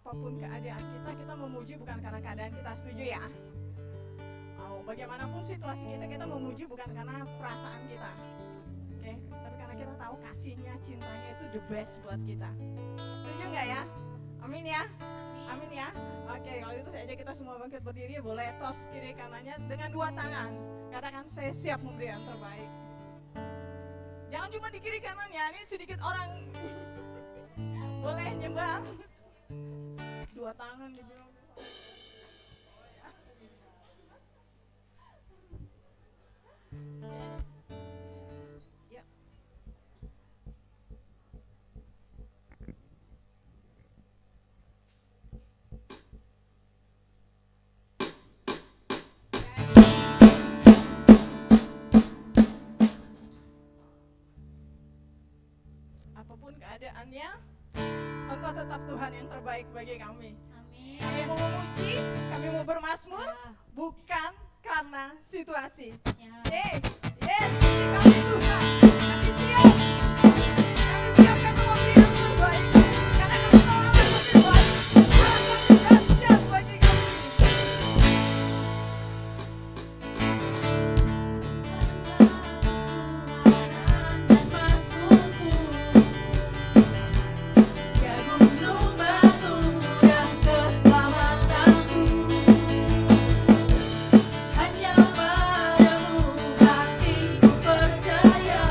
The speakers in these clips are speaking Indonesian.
apapun keadaan kita, kita memuji bukan karena keadaan kita, setuju ya? Bagaimanapun situasi kita, kita memuji bukan karena perasaan kita, oke? Tapi karena kita tahu kasihnya, cintanya itu the best buat kita. Setuju nggak ya? Amin ya? Amin ya? Oke, kalau itu saya ajak kita semua bangkit berdiri, boleh tos kiri kanannya dengan dua tangan. Katakan, saya siap memberi yang terbaik. Jangan cuma di kiri kanan ya, ini sedikit orang boleh nyembah. Dua tangan dibilang. Ya. Apapun keadaannya, Engkau tetap Tuhan yang terbaik bagi kami. Amin. Kami mau memuji, kami mau bermazmur, bukan karena situasi. Ya. Yes, kami Tuhan, kami siap. Kami siap, kami mau beri yang terbaik. Karena kami tahu Allah lebih baik. Tuhan kami dahsyat bagi kami. Dan masukku, ya gunung batu dan keselamatanku, hanya padamu hatiku percaya.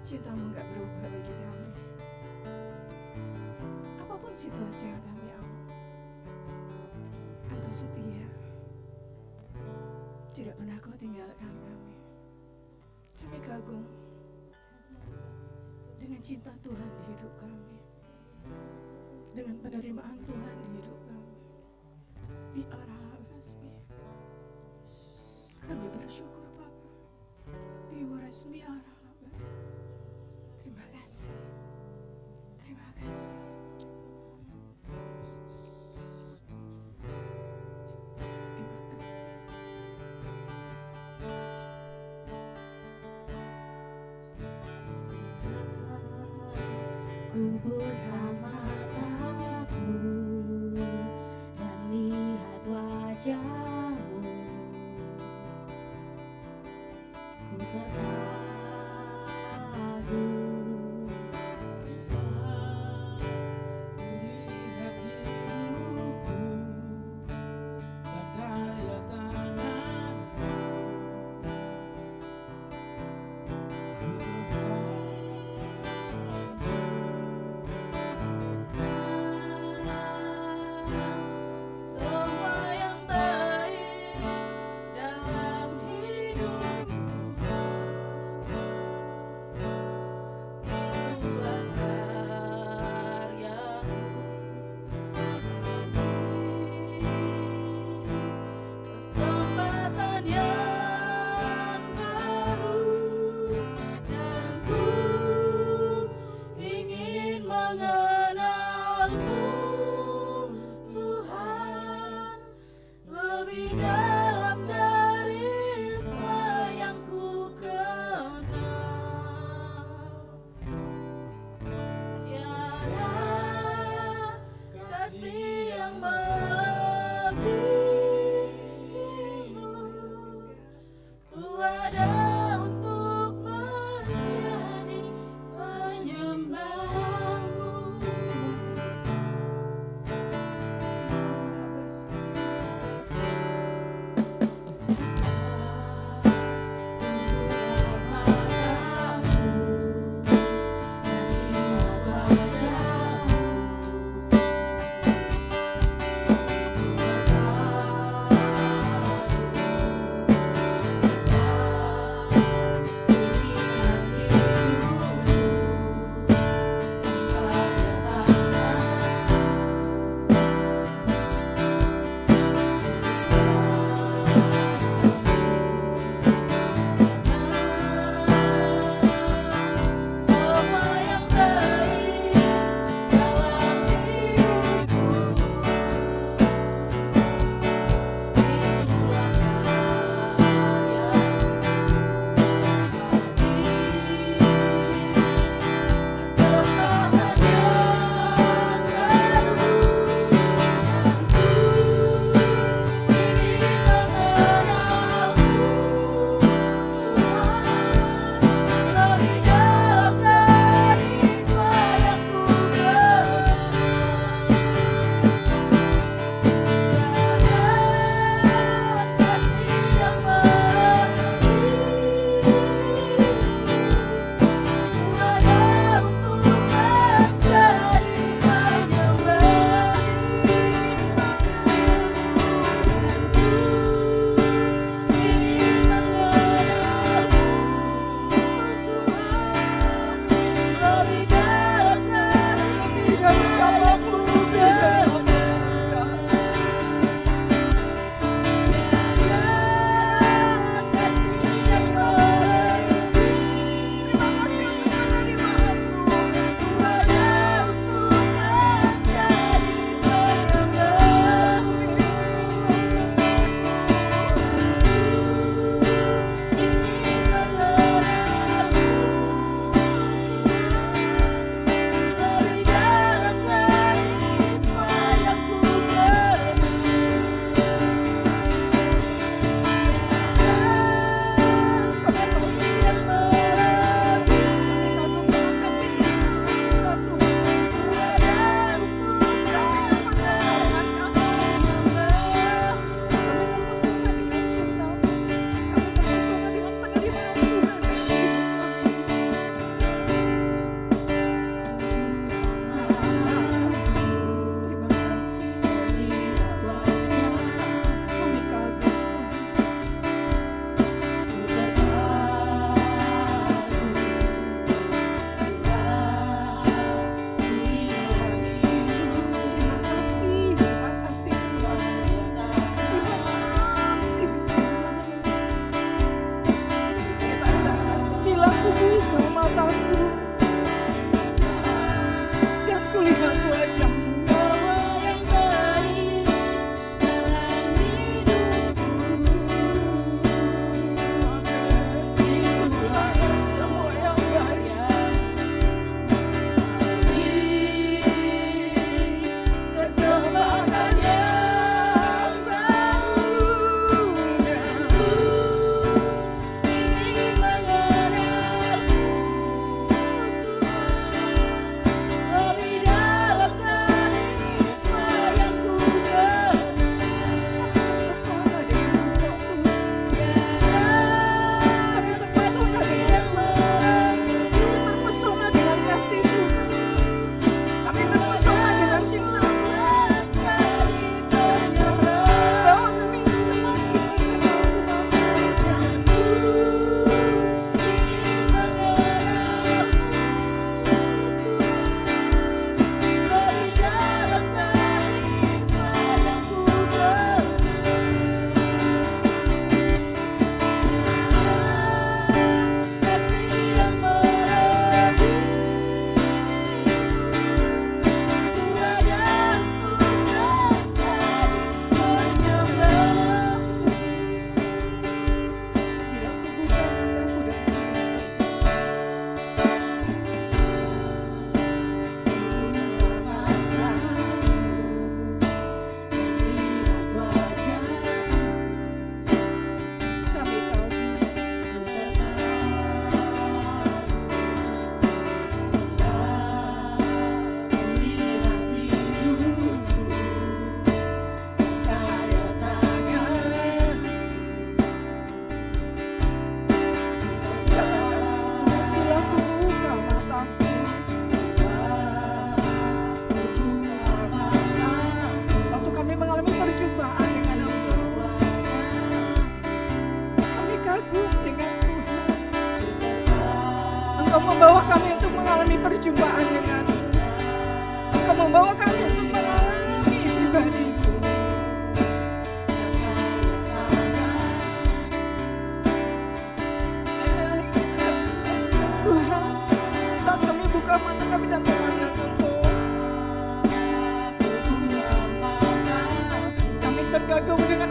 cintamu nggak berubah bagi kami. Apapun situasi yang kami alami, Engkau setia. Tidak pernah Kau tinggalkan kami. Kami kagum dengan cinta Tuhan di hidup kami, dengan penerimaan Tuhan di hidup kami. Biarhabasmi. Kami bersyukur Bapa. Biwarasmi arhabas. Terima kasih. Terima kasih. Terima kasih. Ku buka mataku dan lihat wajahmu. Ku terkagum. Melihat hidupku dan karya tanganmu, ku bersandar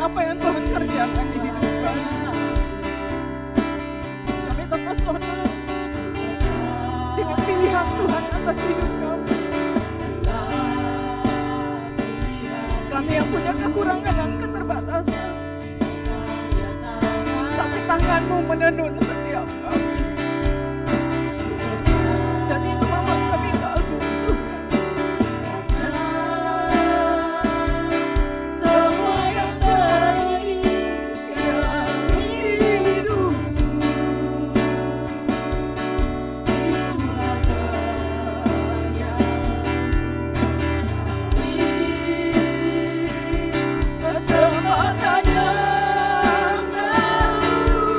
apa yang Tuhan kerjakan di hidup kami. Kami terpesona dengan pilihan Tuhan atas hidup kami. Kami yang punya kekurangan dan keterbatasan, tapi tangan-Mu menenun setiap kami. Dan itu membuat kami kagum Tuhan. Semua yang baik dalam hidupku, itulah kesempatan yang baru,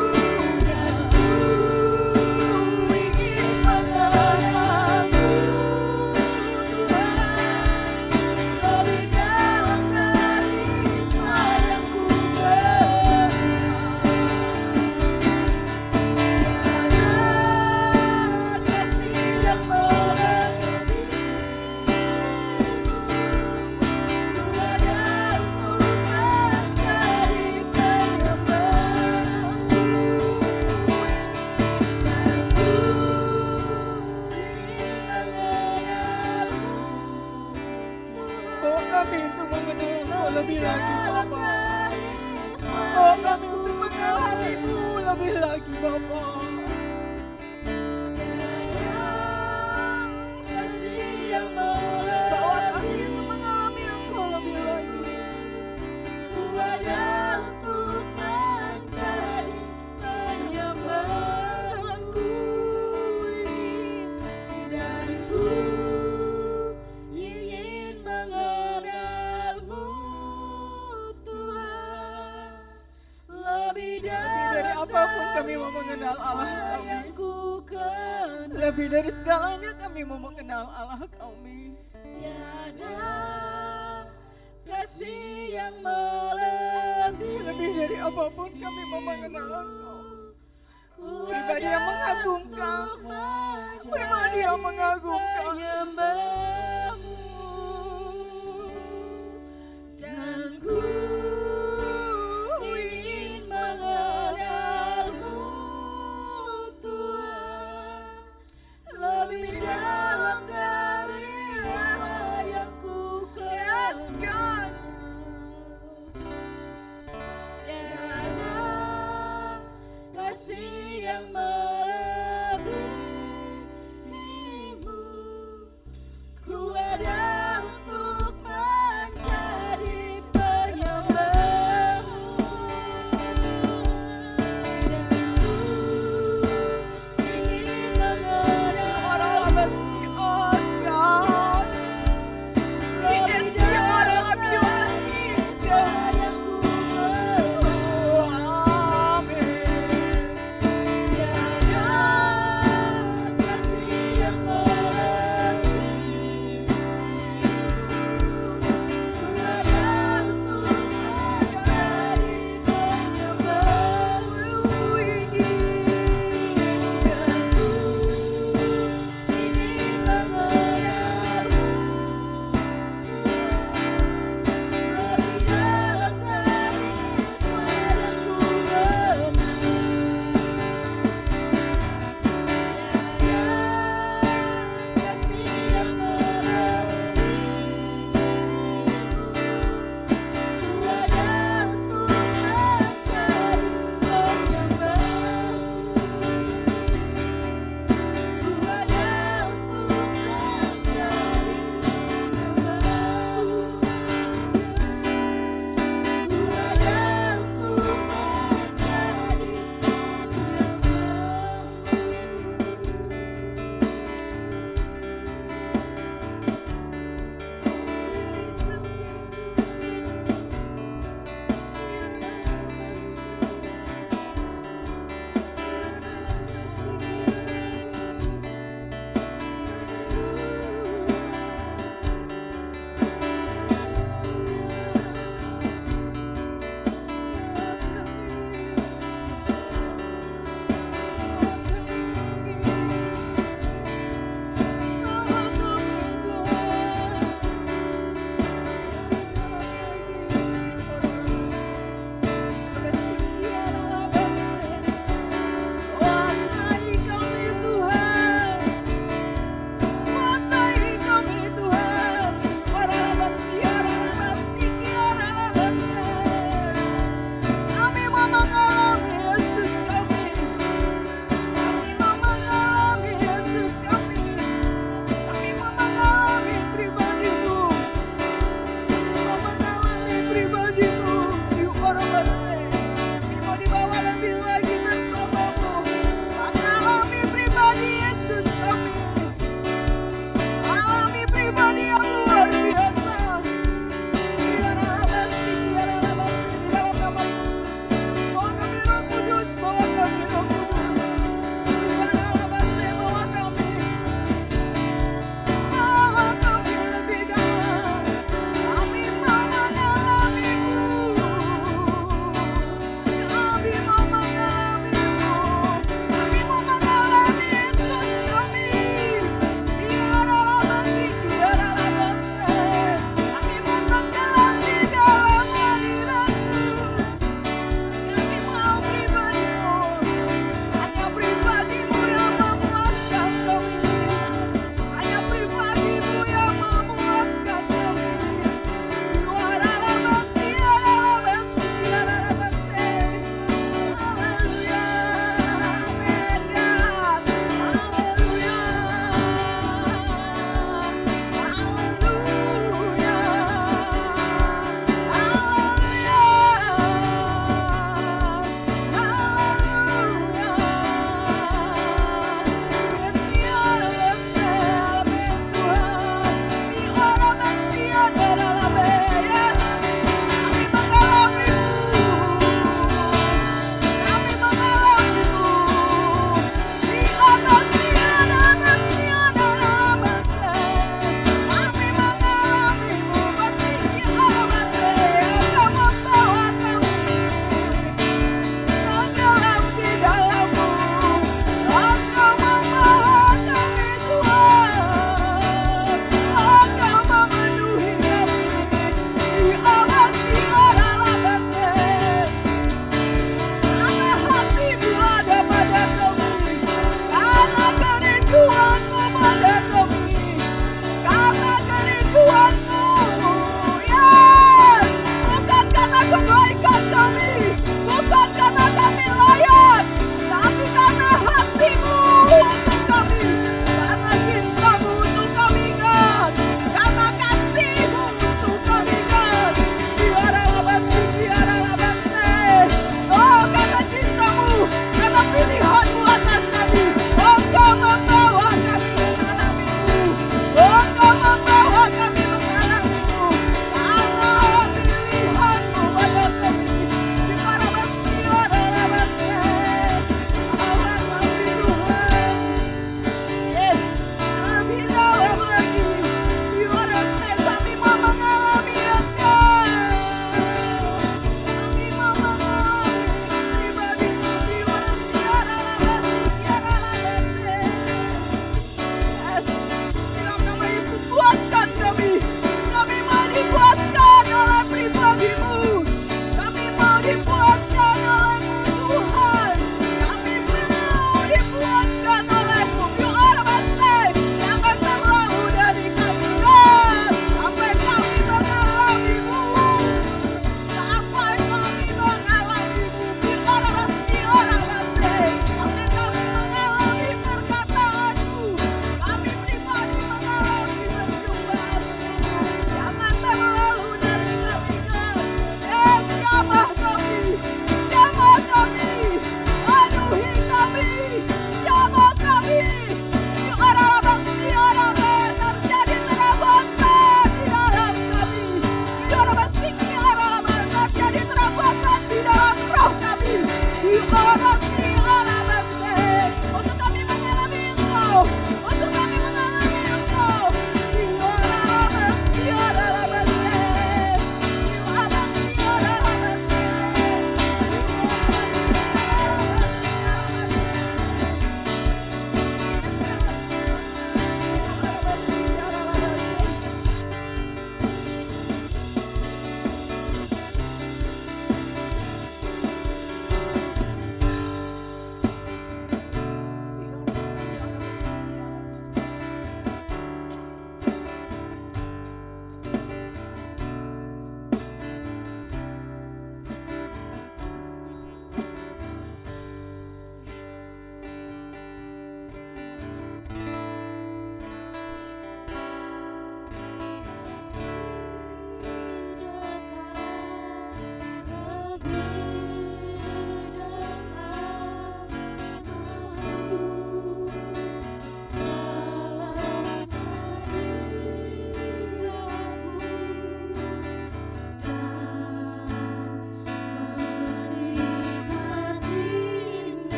dan ku ingin mengenalmu Tuhan, lebih dalam dari sayangku kenal. Ada kasih yang melebihi oh kami untuk mengenal Engkau lebih lagi Bapa. Oh kami untuk mengalami-Mu lebih lagi Bapa. Bawa kami untuk mengalami Engkau lebih lagi. Ku ada untuk menjadi penyembahanku dan ku ingin mengenal-Mu Tuhan, lebih dari apapun kami mau mengenal Allah kami. Lebih dari segalanya kami mau mengenal Allah kami. Tiada kasih yang melebihi. Lebih dari apapun kami mau mengenal Engkau. Pribadi yang mengagumkan, pribadi yang mengagumkan. Dan ku ingin mengenal-Mu Tuhan, lebih dalam dari sayangku kenal. Yes, God. Tiada kasih yang melebihi-Mu.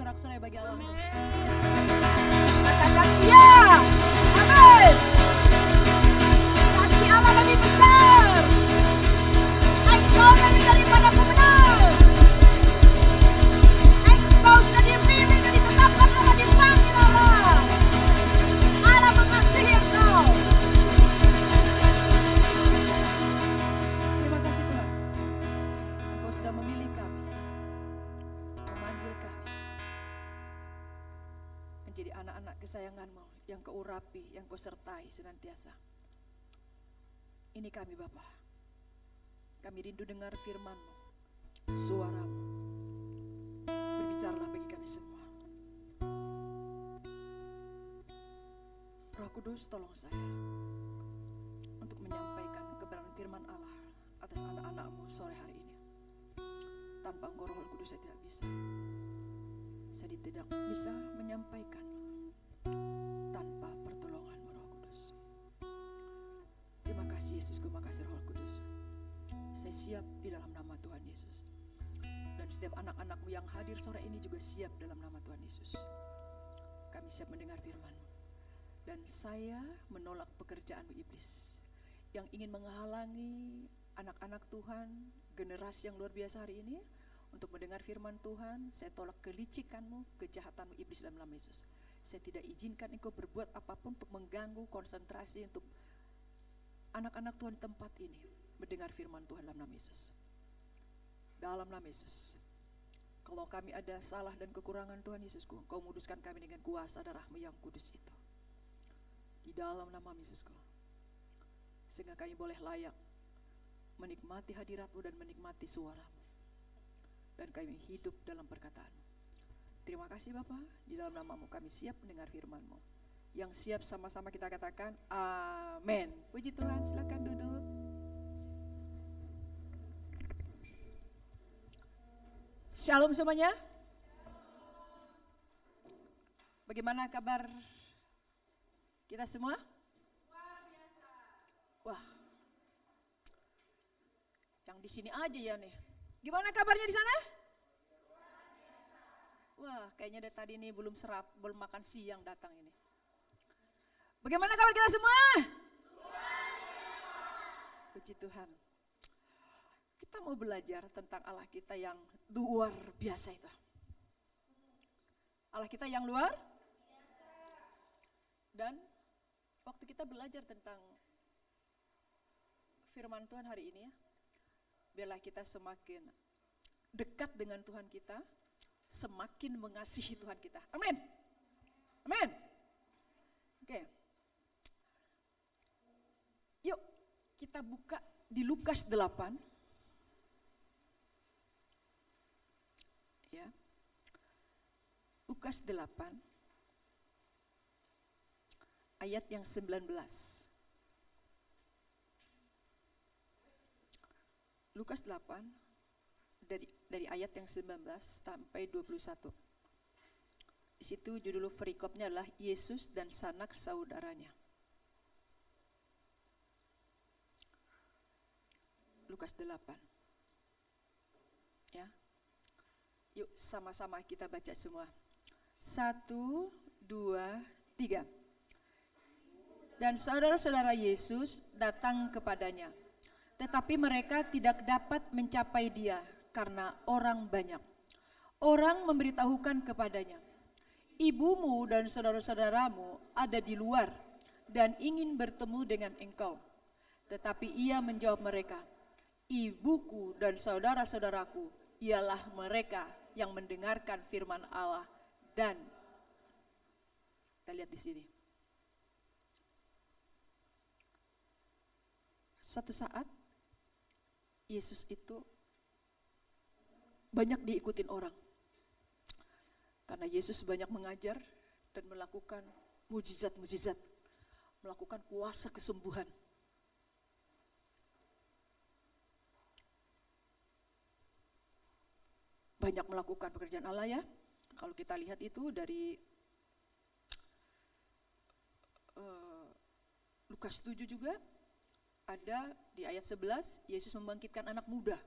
bersorak-sorai bagi Allah. Katakan iya. Amin. Kasih Allah lebih besar. Engkau lebih daripada pemenang. Engkau sudah dipilih dan ditetapkan Allah, dipanggil Allah. Allah mengasihi engkau. Terima kasih Tuhan. Engkau sudah memilih kami, memanggil kami menjadi anak-anak kesayangan-Mu yang Kau urapi, yang Kau sertai senantiasa. Ini kami Bapa. Kami rindu dengar firman-Mu, suara-Mu. Berbicaralah bagi kami semua. Roh Kudus, tolong saya untuk menyampaikan kebenaran firman Allah atas anak-anak-Mu sore hari ini. Tanpa Engkau Roh Kudus saya tidak bisa. Saya tidak bisa menyampaikan tanpa pertolongan-Mu Roh Kudus. Terima kasih Yesus, terima kasih Roh Kudus. Saya siap di dalam nama Tuhan Yesus. Dan setiap anak-anak-Mu yang hadir sore ini juga siap dalam nama Tuhan Yesus. Kami siap mendengar firman-Mu. Dan saya menolak pekerjaan iblis yang ingin menghalangi anak-anak Tuhan, generasi yang luar biasa hari ini untuk mendengar firman Tuhan. Saya tolak kelicikan-Mu, kejahatan-Mu iblis dalam nama Yesus. Saya tidak izinkan Engkau berbuat apapun untuk mengganggu konsentrasi untuk anak-anak Tuhan di tempat ini mendengar firman Tuhan dalam nama Yesus. Dalam nama Yesus. Kalau kami ada salah dan kekurangan Tuhan Yesusku, Engkau muduskan kami dengan kuasa darah-Mu yang kudus itu. Di dalam nama Yesusku. Sehingga kami boleh layak menikmati hadirat-Mu dan menikmati suara-Mu. Dan kami hidup dalam perkataan-Mu. Terima kasih Bapa, di dalam nama-Mu kami siap mendengar firman-Mu. Yang siap sama-sama kita katakan amin. Puji Tuhan, silakan duduk. Shalom semuanya. Bagaimana kabar kita semua? Wah, yang di sini aja ya nih. Gimana kabarnya di sana? Wah, kayaknya dari tadi nih belum belum makan siang datang ini. Bagaimana kabar kita semua? Puji Tuhan. Kita mau belajar tentang Allah kita yang luar biasa itu. Allah kita yang luar biasa. Dan waktu kita belajar tentang firman Tuhan hari ini ya, biarlah kita semakin dekat dengan Tuhan kita, semakin mengasihi Tuhan kita. Amin. Amin. Oke. Yuk kita buka di Lukas 8. Ya. Lukas 8 ayat yang 19. Lukas 8 dari ayat yang 19 sampai 21. Di situ judul perikopnya adalah Yesus dan sanak saudaranya. Lukas 8. Ya. Yuk sama-sama kita baca semua. 1, 2, 3. Dan saudara-saudara Yesus datang kepadanya, tetapi mereka tidak dapat mencapai dia karena orang banyak. Orang memberitahukan kepadanya, ibumu dan saudara-saudaramu ada di luar dan ingin bertemu dengan engkau. Tetapi ia menjawab mereka, ibuku dan saudara-saudaraku ialah mereka yang mendengarkan firman Allah. Dan kita lihat di sini. Suatu saat Yesus itu banyak diikutin orang. Karena Yesus banyak mengajar dan melakukan mujizat-mujizat, melakukan kuasa kesembuhan. Banyak melakukan pekerjaan Allah ya. Kalau kita lihat itu dari Lukas 7 juga ada di ayat 11, Yesus membangkitkan anak muda.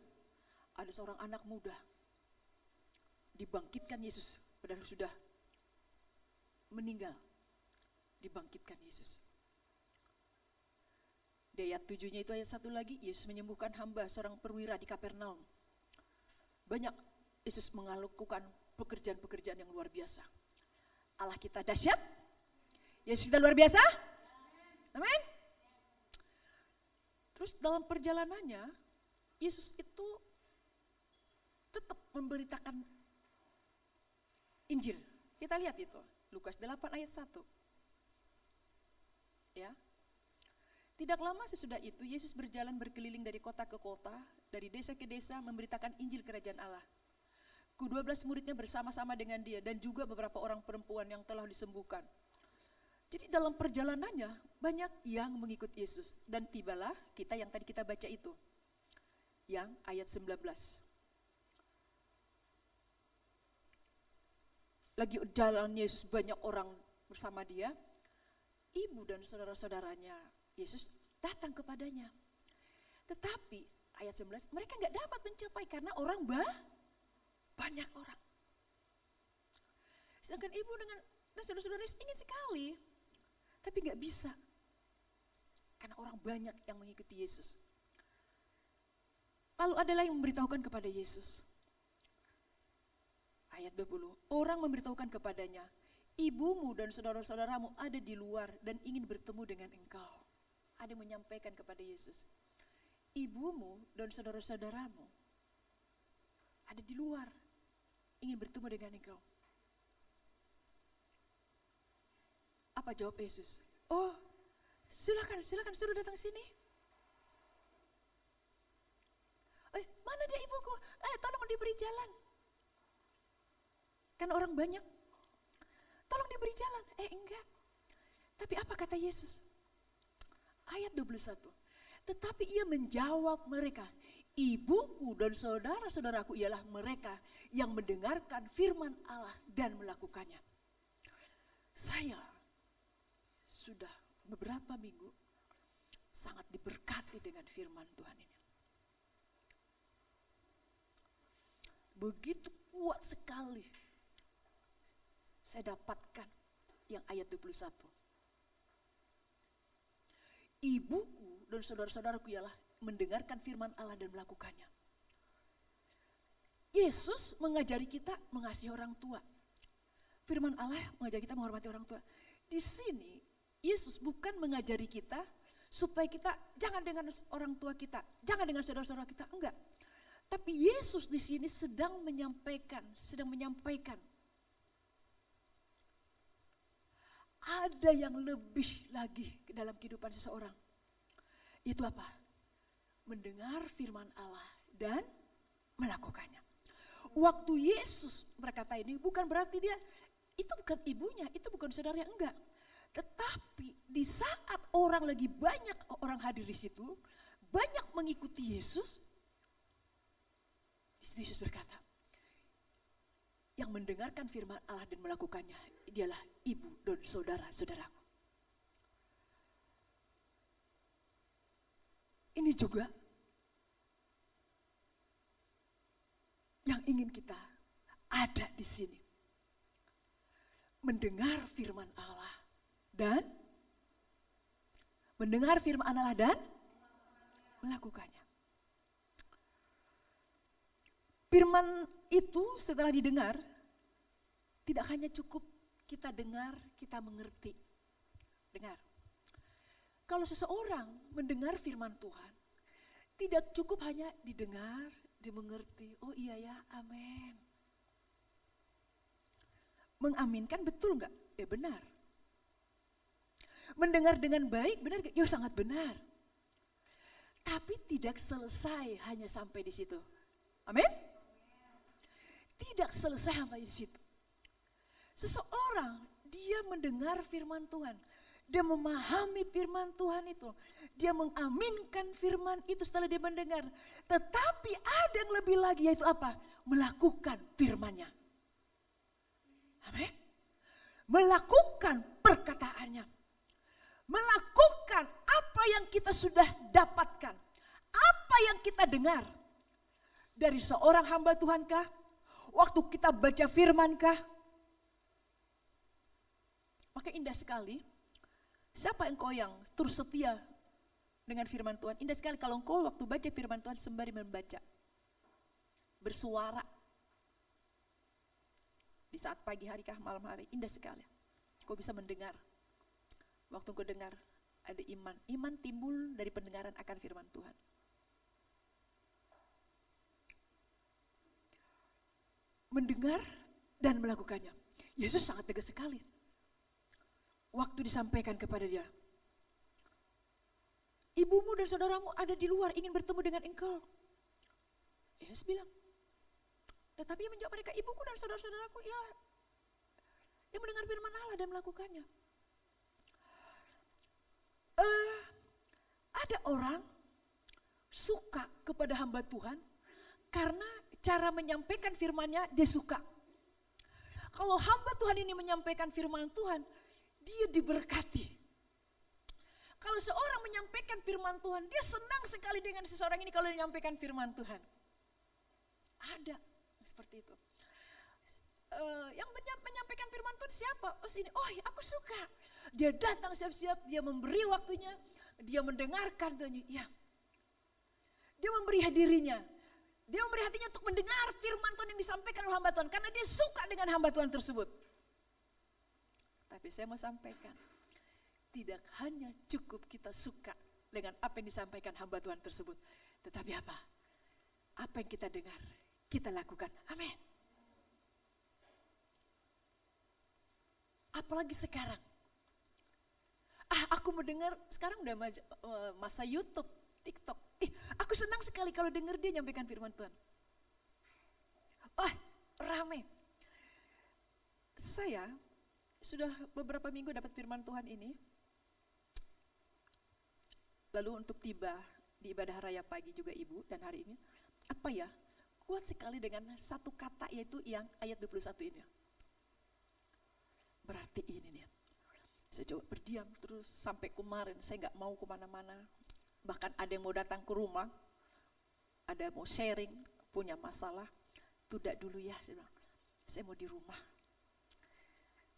Ada seorang anak muda dibangkitkan Yesus padahal sudah meninggal, dibangkitkan Yesus. Di ayat 7-nya itu ayat 1 lagi, Yesus menyembuhkan hamba seorang perwira di Kapernaum. Banyak Yesus melakukan pekerjaan-pekerjaan yang luar biasa. Allah kita dahsyat, Yesus kita luar biasa. Amin. Terus dalam perjalanannya, Yesus itu tetap memberitakan Injil. Kita lihat itu, Lukas 8 ayat 1. Ya. Tidak lama sesudah itu, Yesus berjalan berkeliling dari kota ke kota, dari desa ke desa, memberitakan Injil Kerajaan Allah. Ke-12 muridnya bersama-sama dengan dia, dan juga beberapa orang perempuan yang telah disembuhkan. Jadi dalam perjalanannya, banyak yang mengikut Yesus. Dan tibalah kita yang tadi kita baca itu, yang ayat 19. Lagi jalan Yesus, banyak orang bersama dia, ibu dan saudara-saudaranya Yesus datang kepadanya. Tetapi ayat 11, mereka nggak dapat mencapai karena orang banyak orang. Sedangkan ibu dengan saudara-saudara ingin sekali, tapi nggak bisa karena orang banyak yang mengikuti Yesus. Lalu adalah yang memberitahukan kepada Yesus. Ayat 20, orang memberitahukan kepadanya, ibumu dan saudara-saudaramu ada di luar dan ingin bertemu dengan engkau. Ada yang menyampaikan kepada Yesus, ibumu dan saudara-saudaramu ada di luar, ingin bertemu dengan engkau. Apa jawab Yesus? Oh, silakan suruh datang sini. Mana dia ibuku? Tolong diberi jalan. Kan orang banyak. Tolong diberi jalan. Enggak. Tapi apa kata Yesus? Ayat 21. Tetapi ia menjawab mereka, ibuku dan saudara-saudaraku ialah mereka yang mendengarkan firman Allah dan melakukannya. Saya sudah beberapa minggu sangat diberkati dengan firman Tuhan ini. Begitu kuat sekali saya dapatkan yang ayat 21. Ibuku dan saudara-saudaraku ialah mendengarkan firman Allah dan melakukannya. Yesus mengajari kita mengasihi orang tua. Firman Allah mengajari kita menghormati orang tua. Di sini Yesus bukan mengajari kita supaya kita jangan dengan orang tua kita, jangan dengan saudara-saudara kita, enggak. Tapi Yesus di sini sedang menyampaikan ada yang lebih lagi ke dalam kehidupan seseorang. Itu apa? Mendengar firman Allah dan melakukannya. Waktu Yesus berkata ini bukan berarti dia, itu bukan ibunya, itu bukan saudaranya, enggak. Tetapi di saat orang lagi banyak orang hadir di situ, banyak mengikuti Yesus, Yesus berkata, yang mendengarkan firman Allah dan melakukannya, dialah ibu dan saudara-saudaraku. Ini juga yang ingin kita ada di sini. Mendengar firman Allah dan melakukannya. Firman itu setelah didengar, tidak hanya cukup kita dengar, kita mengerti. Dengar. Kalau seseorang mendengar firman Tuhan, tidak cukup hanya didengar, dimengerti. Oh iya ya, amin. Mengaminkan betul enggak? Benar. Mendengar dengan baik, benar enggak? Ya sangat benar. Tapi tidak selesai hanya sampai di situ. Amin? Tidak selesai sampai di situ. Seseorang dia mendengar firman Tuhan, dia memahami firman Tuhan itu, dia mengaminkan firman itu setelah dia mendengar. Tetapi ada yang lebih lagi, yaitu apa? Melakukan firman-Nya. Amin. Melakukan perkataannya. Melakukan apa yang kita sudah dapatkan. Apa yang kita dengar. Dari seorang hamba Tuhankah? Waktu kita baca firman kah? Maka indah sekali. Siapa engkau yang terus setia dengan firman Tuhan? Indah sekali kalau engkau waktu baca firman Tuhan sembari membaca. Bersuara. Di saat pagi hari kah malam hari, indah sekali. Kau bisa mendengar. Waktu kau dengar, ada iman. Iman timbul dari pendengaran akan firman Tuhan. Mendengar dan melakukannya. Yesus sangat tegas sekali. Waktu disampaikan kepada dia, ibumu dan saudaramu ada di luar ingin bertemu dengan engkau. Yesus bilang, tetapi yang menjawab mereka, ibuku dan saudara-saudaraku ialah yang mendengar firman Allah dan melakukannya. Ada orang suka kepada hamba Tuhan karena cara menyampaikan firman-Nya dia suka. Kalau hamba Tuhan ini menyampaikan firman Tuhan, dia diberkati. Kalau seorang menyampaikan firman Tuhan, dia senang sekali dengan seseorang ini kalau menyampaikan firman Tuhan. Ada seperti itu. Yang menyampaikan firman Tuhan siapa? Oh sini, oh aku suka. Dia datang siap-siap, dia memberi waktunya, dia mendengarkan Tuhan. Ya. Dia memberi dirinya. Dia memberi hatinya untuk mendengar firman Tuhan yang disampaikan oleh hamba Tuhan. Karena dia suka dengan hamba Tuhan tersebut. Tapi saya mau sampaikan, tidak hanya cukup kita suka dengan apa yang disampaikan hamba Tuhan tersebut. Tetapi apa? Apa yang kita dengar, kita lakukan. Amin. Apalagi sekarang. Aku mendengar, sekarang udah masa YouTube, TikTok. Aku senang sekali kalau dengar dia nyampaikan firman Tuhan. Rame. Saya sudah beberapa minggu dapat firman Tuhan ini. Lalu untuk tiba di ibadah raya pagi juga Ibu dan hari ini. Apa ya? Kuat sekali dengan satu kata yaitu yang ayat 21 ini. Berarti ini nih. Saya coba berdiam terus sampai kemarin. Saya gak mau kemana-mana. Bahkan ada yang mau datang ke rumah. Ada mau sharing, punya masalah. Tidak dulu ya. Saya mau di rumah.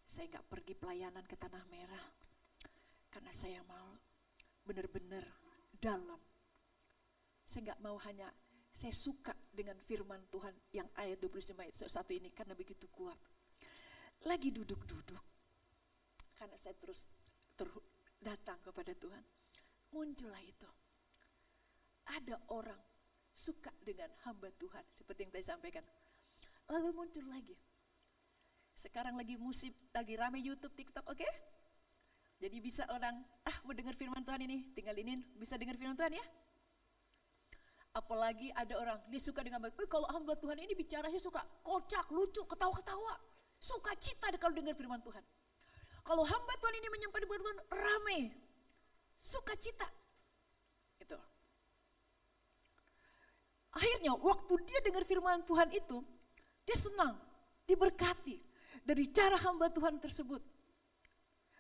Saya gak pergi pelayanan ke Tanah Merah. Karena saya mau benar-benar dalam. Saya gak mau hanya, saya suka dengan firman Tuhan yang ayat 25 ayat 1 ini karena begitu kuat. Lagi duduk-duduk. Karena saya terus datang kepada Tuhan. Muncullah itu. Ada orang suka dengan hamba Tuhan. Seperti yang tadi sampaikan. Lalu muncul lagi. Sekarang lagi musim, lagi rame YouTube, TikTok, oke? Jadi bisa orang, mau dengar firman Tuhan ini, tinggal ini bisa dengar firman Tuhan ya. Apalagi ada orang, dia suka dengan kalau hamba Tuhan ini bicaranya suka kocak, lucu, ketawa-ketawa. Suka cita kalau dengar firman Tuhan. Kalau hamba Tuhan ini menyampaikan firman Tuhan, rame. Suka cita. Itu. Akhirnya waktu dia dengar firman Tuhan itu, dia senang, diberkati. Dari cara hamba Tuhan tersebut.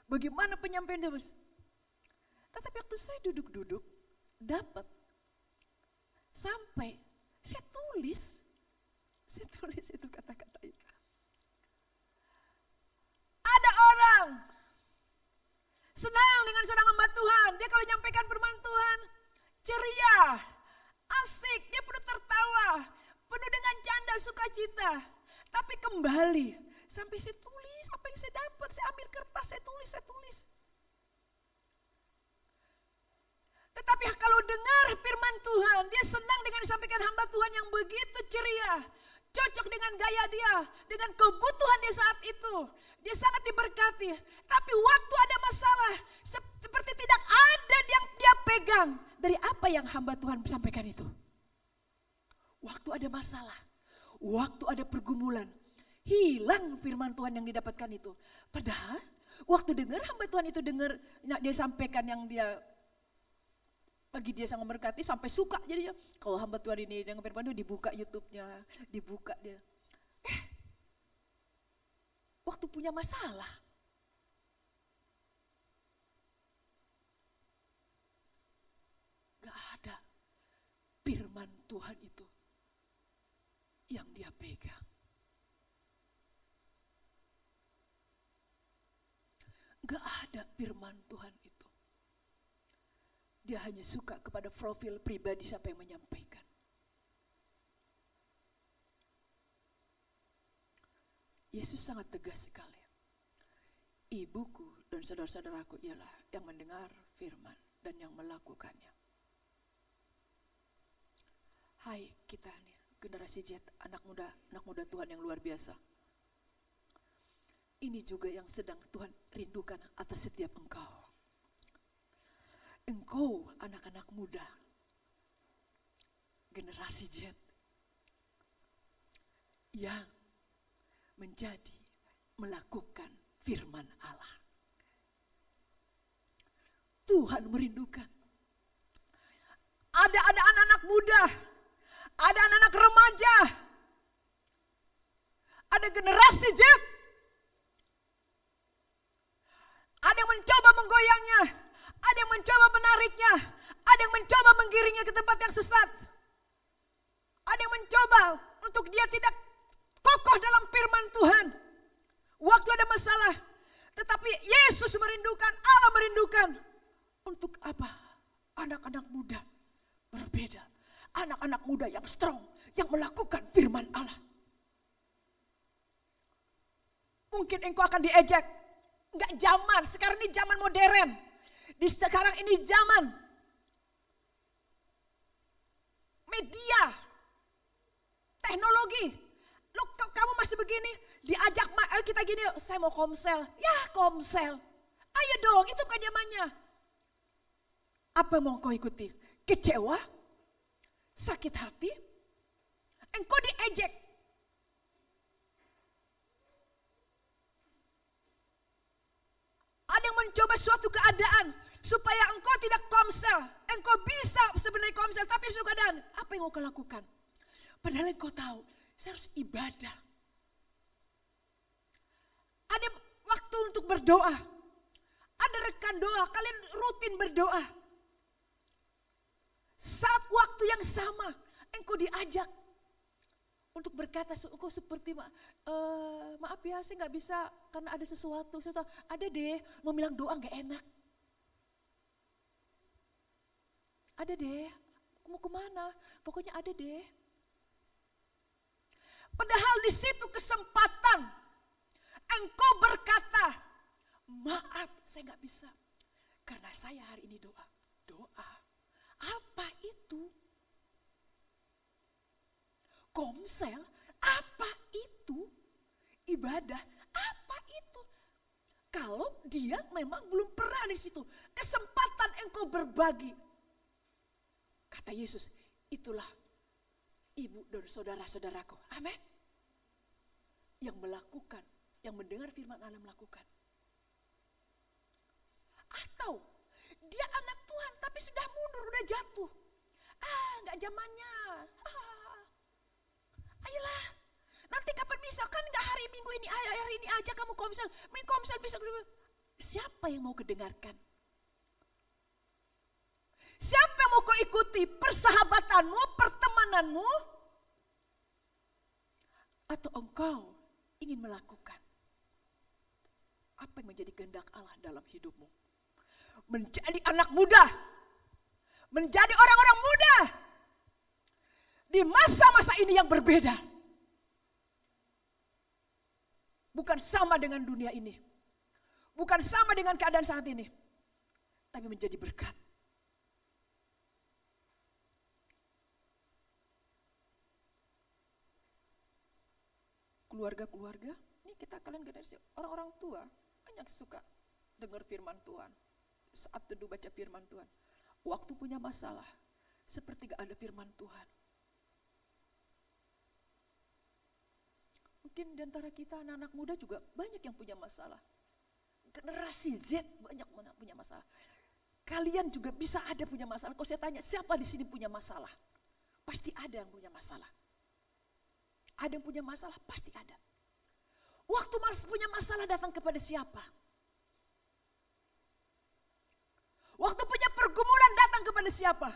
Bagaimana penyampaian terus. Tetapi waktu saya duduk-duduk, dapat. Sampai saya tulis itu kata-kata itu. Ada orang senang dengan seorang hamba Tuhan. Dia kalau menyampaikan firman Tuhan, ceria, asik, dia penuh tertawa, penuh dengan canda, sukacita. Tapi kembali, sampai saya tulis apa yang saya dapat, saya ambil kertas, saya tulis. Tetapi kalau dengar firman Tuhan, dia senang dengan disampaikan hamba Tuhan yang begitu ceria, cocok dengan gaya dia, dengan kebutuhan dia saat itu. Dia sangat diberkati. Tapi waktu ada masalah, seperti tidak ada yang dia pegang dari apa yang hamba Tuhan sampaikan itu. Waktu ada masalah, waktu ada pergumulan, hilang firman Tuhan yang didapatkan itu. Padahal waktu dengar hamba Tuhan itu dengar dia sampaikan yang dia bagi dia sangat memberkati sampai suka jadinya. Kalau hamba Tuhan ini dengan firman Tuhan dibuka YouTube-nya, dibuka dia. Waktu punya masalah, gak ada firman Tuhan itu yang dia pegang. Gak ada firman Tuhan itu. Dia hanya suka kepada profil pribadi siapa yang menyampaikan. Yesus sangat tegas sekali. Ibuku dan saudara-saudaraku ialah yang mendengar firman dan yang melakukannya. Hai kita nih, generasi Z, anak muda Tuhan yang luar biasa. Ini juga yang sedang Tuhan rindukan atas setiap engkau. Engkau anak-anak muda, generasi Z, yang melakukan firman Allah. Tuhan merindukan. Ada anak-anak muda, ada anak-anak remaja, ada generasi Z. Ada yang mencoba menggoyangnya, ada yang mencoba menariknya, ada yang mencoba menggiringnya ke tempat yang sesat. Ada yang mencoba untuk dia tidak kokoh dalam firman Tuhan. Waktu ada masalah, tetapi Yesus merindukan, Allah merindukan. Untuk apa? Anak-anak muda berbeda. Anak-anak muda yang strong, yang melakukan firman Allah. Mungkin engkau akan diejek. Enggak zaman, sekarang ini zaman modern. Sekarang ini zaman media, teknologi. Kamu masih begini, diajak kita gini, saya mau komsel. Ya komsel, ayo dong, itu bukan zamannya. Apa yang mau kau ikuti? Kecewa? Sakit hati? Engkau diejek. Ada yang mencoba suatu keadaan supaya engkau tidak komsel. Engkau bisa sebenarnya komsel, tapi suatu keadaan. Apa yang kau lakukan? Padahal engkau tahu, saya harus ibadah. Ada waktu untuk berdoa. Ada rekan doa, kalian rutin berdoa. Saat waktu yang sama, engkau diajak untuk berkata, engkau seperti maaf ya, saya nggak bisa karena ada sesuatu. Ada deh, mau bilang doa nggak enak. Ada deh, mau kemana? Pokoknya ada deh. Padahal di situ kesempatan engkau berkata, maaf saya nggak bisa karena saya hari ini doa. Apa itu? Komsel, apa itu? Ibadah, apa itu? Kalau dia memang belum pernah di situ, kesempatan engkau berbagi. Kata Yesus, itulah ibu dan saudara-saudaraku. Amin. Yang melakukan, yang mendengar firman Allah melakukan. Atau dia anak Tuhan tapi sudah mundur, udah jatuh. Nggak zamannya. Ayolah, nanti kapan bisa? Kan nggak hari Minggu ini, hari ini aja kamu komsel. Main komsel bisa. Siapa yang mau kedengarkan? Siapa yang mau kau ikuti? Persahabatanmu, pertemananmu? Atau engkau ingin melakukan apa yang menjadi kehendak Allah dalam hidupmu? Menjadi anak muda, menjadi orang-orang muda di masa-masa ini yang berbeda. Bukan sama dengan dunia ini, bukan sama dengan keadaan saat ini, tapi menjadi berkat. Keluarga-keluarga, ini kita kalian generasi orang-orang tua banyak suka dengar firman Tuhan. Saat teduh baca firman Tuhan, waktu punya masalah, seperti gak ada firman Tuhan. Mungkin di antara kita anak-anak muda juga banyak yang punya masalah. Generasi Z banyak punya masalah. Kalian juga bisa ada punya masalah. Kalau saya tanya, siapa di sini punya masalah? Pasti ada yang punya masalah. Ada yang punya masalah, pasti ada. Waktu punya masalah datang kepada siapa? Waktu punya pergumulan datang kepada siapa?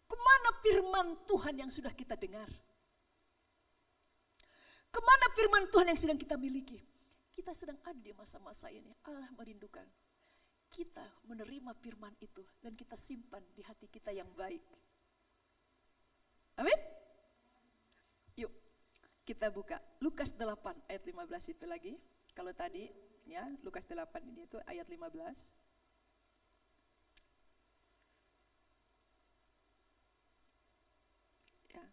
Kemana firman Tuhan yang sudah kita dengar? Kemana firman Tuhan yang sedang kita miliki? Kita sedang ada di masa-masa ini. Allah merindukan kita menerima firman itu dan kita simpan di hati kita yang baik. Amin? Yuk, kita buka Lukas 8 ayat 15 itu lagi. Kalau tadi ya, Lukas 8 ini itu ayat 15. Ya.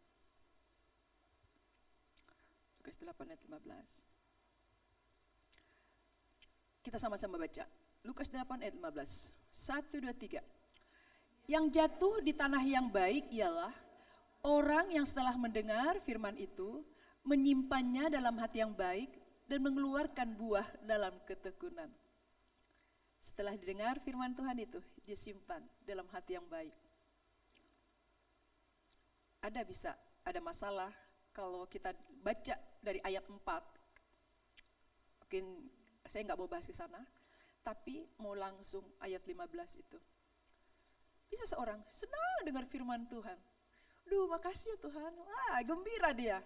Lukas 8 ayat 15. Kita sama-sama baca. Lukas 8 ayat 15. 1, 2, 3. Yang jatuh di tanah yang baik ialah orang yang setelah mendengar firman itu, menyimpannya dalam hati yang baik dan mengeluarkan buah dalam ketekunan. Setelah didengar firman Tuhan itu, dia simpan dalam hati yang baik. Ada masalah kalau kita baca dari ayat 4. Mungkin saya nggak mau bahas ke sana, tapi mau langsung ayat 15 itu. Bisa seorang senang dengar firman Tuhan. Duh, makasih ya Tuhan. Wah, gembira dia.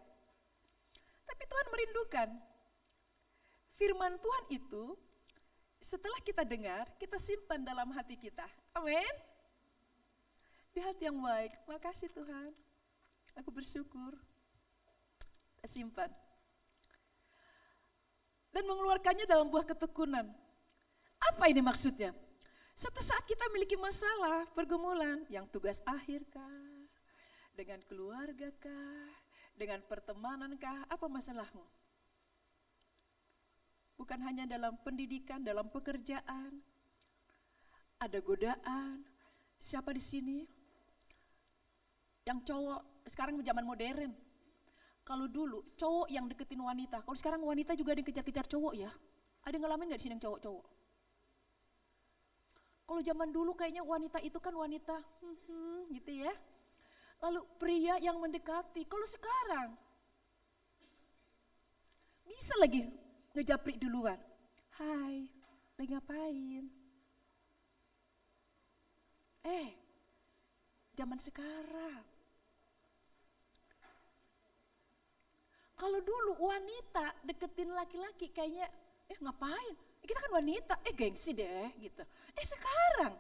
Tapi Tuhan merindukan firman Tuhan itu setelah kita dengar, kita simpan dalam hati kita. Amin. Di hati yang baik. Makasih Tuhan. Aku bersyukur. Kita simpan. Dan mengeluarkannya dalam buah ketekunan. Apa ini maksudnya? Suatu saat kita memiliki masalah, pergumulan, yang tugas akhir kah? Dengan keluarga kah? Dengan pertemanan kah? Apa masalahmu? Bukan hanya dalam pendidikan, dalam pekerjaan. Ada godaan. Siapa di sini yang cowok, sekarang zaman modern. Kalau dulu cowok yang deketin wanita, kalau sekarang wanita juga ada yang kejar-kejar cowok ya. Ada yang ngalamin gak di sini yang cowok-cowok? Kalau zaman dulu kayaknya wanita itu kan wanita gitu ya. Lalu pria yang mendekati. Kalau sekarang bisa lagi ngejapri duluan. Hai, lagi ngapain? Zaman sekarang. Kalau dulu wanita deketin laki-laki kayaknya, ngapain? Kita kan wanita, gengsi deh gitu. Sekarang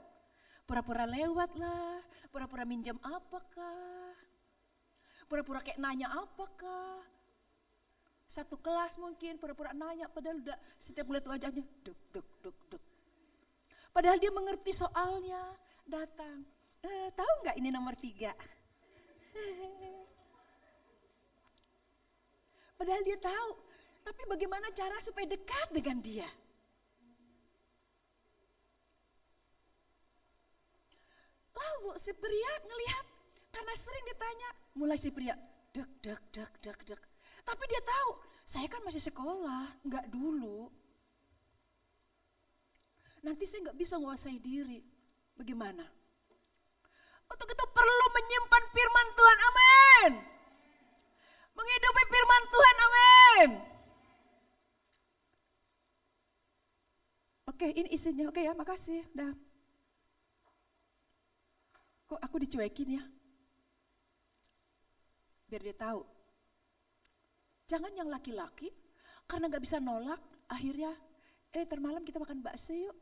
pura-pura lewat lah, pura-pura minjam apakah, pura-pura kayak nanya apakah. Satu kelas mungkin pura-pura nanya, padahal udah setiap melihat wajahnya, duk. Padahal dia mengerti soalnya, datang. Tahu nggak ini nomor 3? Padahal dia tahu, tapi bagaimana cara supaya dekat dengan dia? Lalu si pria ngelihat, karena sering ditanya, mulai si pria, dek. Tapi dia tahu, saya kan masih sekolah, nggak dulu. Nanti saya nggak bisa menguasai diri. Bagaimana? Untuk itu perlu menyimpan firman Tuhan, amin. Menghidupi firman Tuhan, amin. Oke, ini isinya, oke ya, makasih. Dah. Kok aku dicuekin ya? Biar dia tahu. Jangan yang laki-laki, karena gak bisa nolak, akhirnya, termalam kita makan bakso yuk.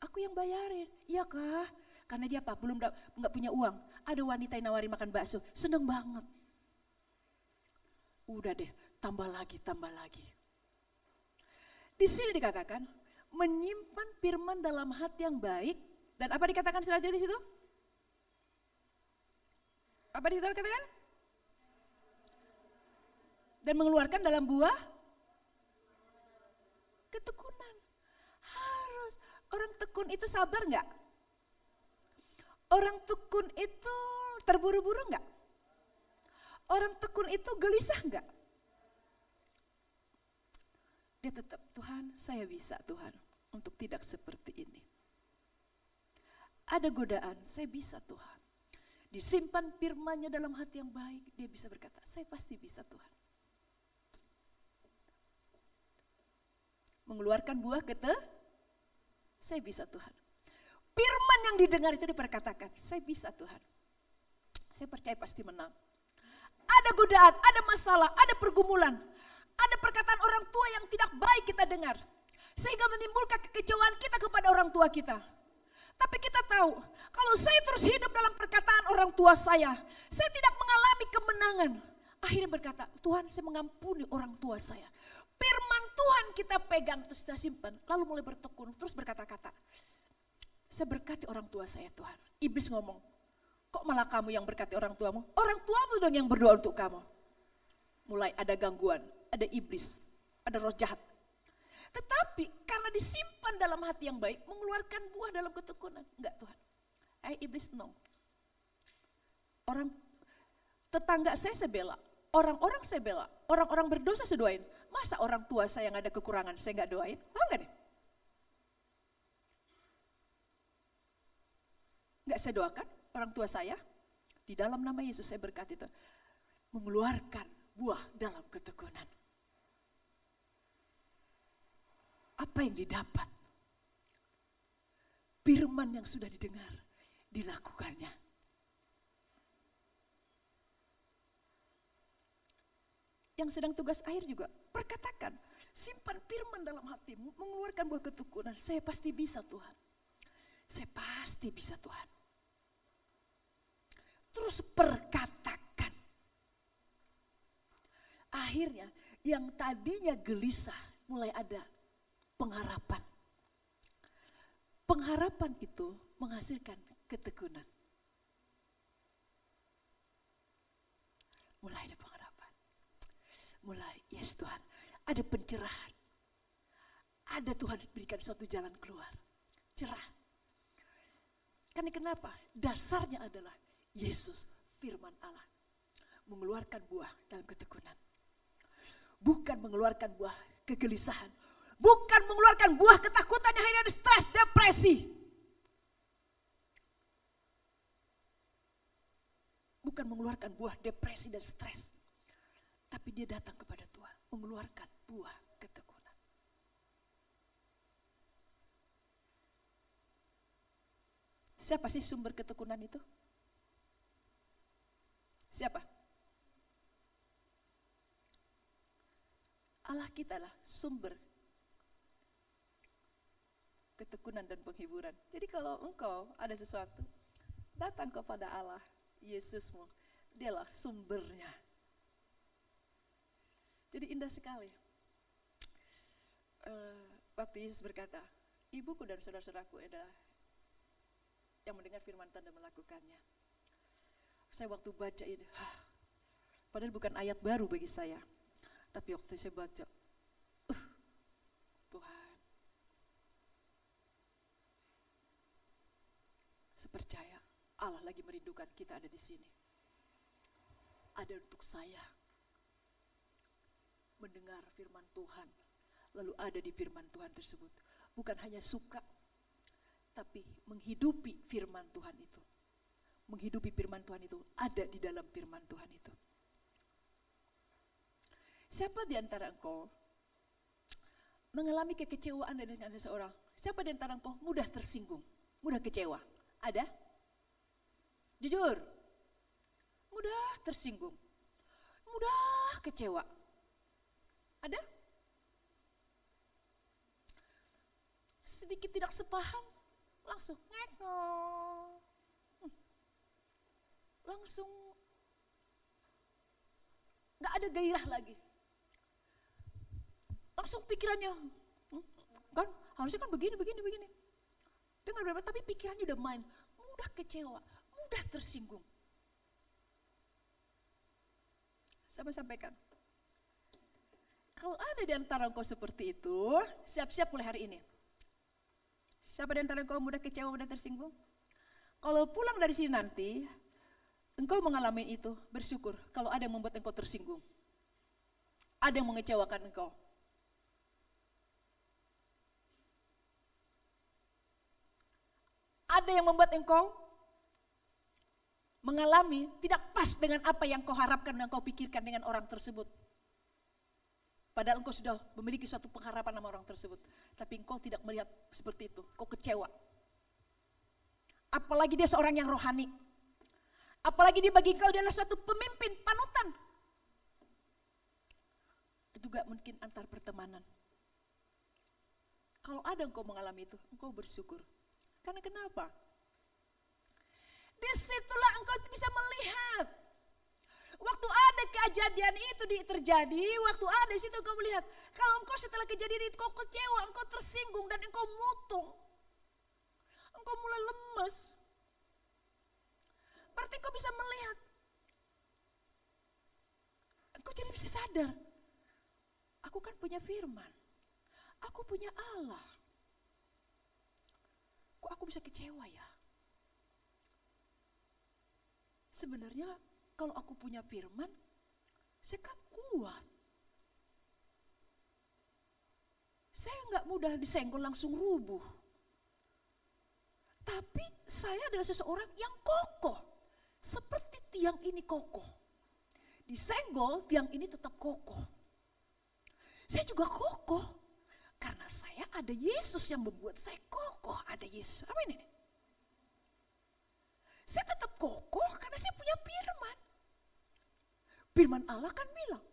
Aku yang bayarin, iya kah? Karena dia apa? Belum gak punya uang. Ada wanita yang nawarin makan bakso, seneng banget. Udah deh, tambah lagi. Di sini dikatakan, menyimpan firman dalam hati yang baik. Dan apa dikatakan selanjutnya di situ? Apa dikatakan? Dan mengeluarkan dalam buah ketekunan. Harus. Orang tekun itu sabar enggak? Orang tekun itu terburu-buru enggak? Orang tekun itu gelisah enggak? Dia tetap, Tuhan saya bisa Tuhan untuk tidak seperti ini. Ada godaan, saya bisa Tuhan. Disimpan firman-Nya dalam hati yang baik, dia bisa berkata, saya pasti bisa Tuhan. Mengeluarkan buah saya bisa Tuhan. Firman yang didengar itu diperkatakan, saya bisa Tuhan. saya percaya pasti menang. Ada godaan, ada masalah, ada pergumulan, ada perkataan orang tua yang tidak baik kita dengar, sehingga menimbulkan kekecewaan kita kepada orang tua kita. Tapi kita tahu, kalau saya terus hidup dalam perkataan orang tua saya tidak mengalami kemenangan. Akhirnya berkata, Tuhan saya mengampuni orang tua saya. Firman Tuhan kita pegang terus kita simpan, lalu mulai bertekun, terus berkata-kata. Saya berkati orang tua saya Tuhan. Iblis ngomong, kok malah kamu yang berkati orang tuamu? Orang tuamu dong yang berdoa untuk kamu. Mulai ada gangguan, ada iblis, ada roh jahat. Tetapi karena disimpan dalam hati yang baik, mengeluarkan buah dalam ketekunan. Enggak Tuhan, iblis no. Orang tetangga saya bela, orang-orang saya bela, orang-orang berdosa saya doain. Masa orang tua saya yang ada kekurangan saya enggak doain? Paham gak nih? Enggak saya doakan orang tua saya, di dalam nama Yesus saya berkati itu, mengeluarkan buah dalam ketekunan. Apa yang didapat? Firman yang sudah didengar, dilakukannya. Yang sedang tugas akhir juga, perkatakan, simpan firman dalam hatimu, mengeluarkan buah ketekunan. Saya pasti bisa Tuhan. Saya pasti bisa Tuhan. Terus perkatakan. Akhirnya yang tadinya gelisah mulai ada pengharapan. Pengharapan itu menghasilkan ketekunan. Mulai ada pengharapan. Mulai, yes Tuhan, ada pencerahan. Ada Tuhan berikan suatu jalan keluar. Cerah. Karena kenapa? Dasarnya adalah Yesus, firman Allah. Mengeluarkan buah dalam ketekunan. Bukan mengeluarkan buah kegelisahan. Bukan mengeluarkan buah ketakutan yang akhirnya ada stres, depresi. Bukan mengeluarkan buah depresi dan stres. Tapi dia datang kepada Tuhan, mengeluarkan buah ketekunan. Siapa sih sumber ketekunan itu? Siapa? Allah kita lah sumber ketekunan dan penghiburan. Jadi kalau engkau ada sesuatu, datang kepada Allah, Yesusmu, dialah sumbernya. Jadi indah sekali. Waktu Yesus berkata, ibuku dan saudara-saudaraku adalah yang mendengar firman Tuhan dan melakukannya. Saya waktu baca ini, padahal bukan ayat baru bagi saya. Tapi waktu saya baca, Tuhan, saya percaya Allah lagi merindukan kita ada di sini. Ada untuk saya mendengar firman Tuhan, lalu ada di firman Tuhan tersebut. Bukan hanya suka, tapi menghidupi firman Tuhan itu. Menghidupi firman Tuhan itu, ada di dalam firman Tuhan itu. Siapa di antara engkau mengalami kekecewaan dengan seseorang? Siapa di antara engkau mudah tersinggung, mudah kecewa? Ada? Jujur, mudah tersinggung, mudah kecewa. Ada? Sedikit tidak sepaham, langsung ngekong. Langsung gak ada gairah lagi. Langsung pikirannya, kan harusnya kan begini. Dengar berapa, tapi pikirannya udah main, mudah kecewa, mudah tersinggung. Saya sampaikan, kalau ada di antara engkau seperti itu, siap-siap mulai hari ini. Siapa di antara engkau mudah kecewa, mudah tersinggung? Kalau pulang dari sini nanti, engkau mengalami itu, bersyukur kalau ada yang membuat engkau tersinggung. Ada yang mengecewakan engkau. Ada yang membuat engkau mengalami tidak pas dengan apa yang kau harapkan dan kau pikirkan dengan orang tersebut. Padahal engkau sudah memiliki suatu pengharapan sama orang tersebut. Tapi engkau tidak melihat seperti itu, kau kecewa. Apalagi dia seorang yang rohani. Apalagi dia bagi engkau adalah suatu pemimpin, panutan. Juga mungkin antar pertemanan. Kalau ada engkau mengalami itu, engkau bersyukur. Karena kenapa? Disitulah engkau bisa melihat. Waktu ada kejadian itu terjadi, waktu ada di situ engkau melihat. Kalau engkau setelah kejadian itu engkau kecewa, engkau tersinggung dan engkau mutung. Engkau mulai lemes. Berarti engkau bisa melihat. Engkau jadi bisa sadar. Aku kan punya firman. Aku punya Allah. Kok aku bisa kecewa ya? Sebenarnya kalau aku punya firman, saya kan kuat. Saya nggak mudah disenggol langsung rubuh. Tapi saya adalah seseorang yang kokoh. Seperti tiang ini kokoh. Disenggol, tiang ini tetap kokoh. Saya juga kokoh. Karena saya ada Yesus yang membuat saya kokoh. Ada Yesus. Apa ini? Saya tetap kokoh karena saya punya firman. Firman Allah kan bilang,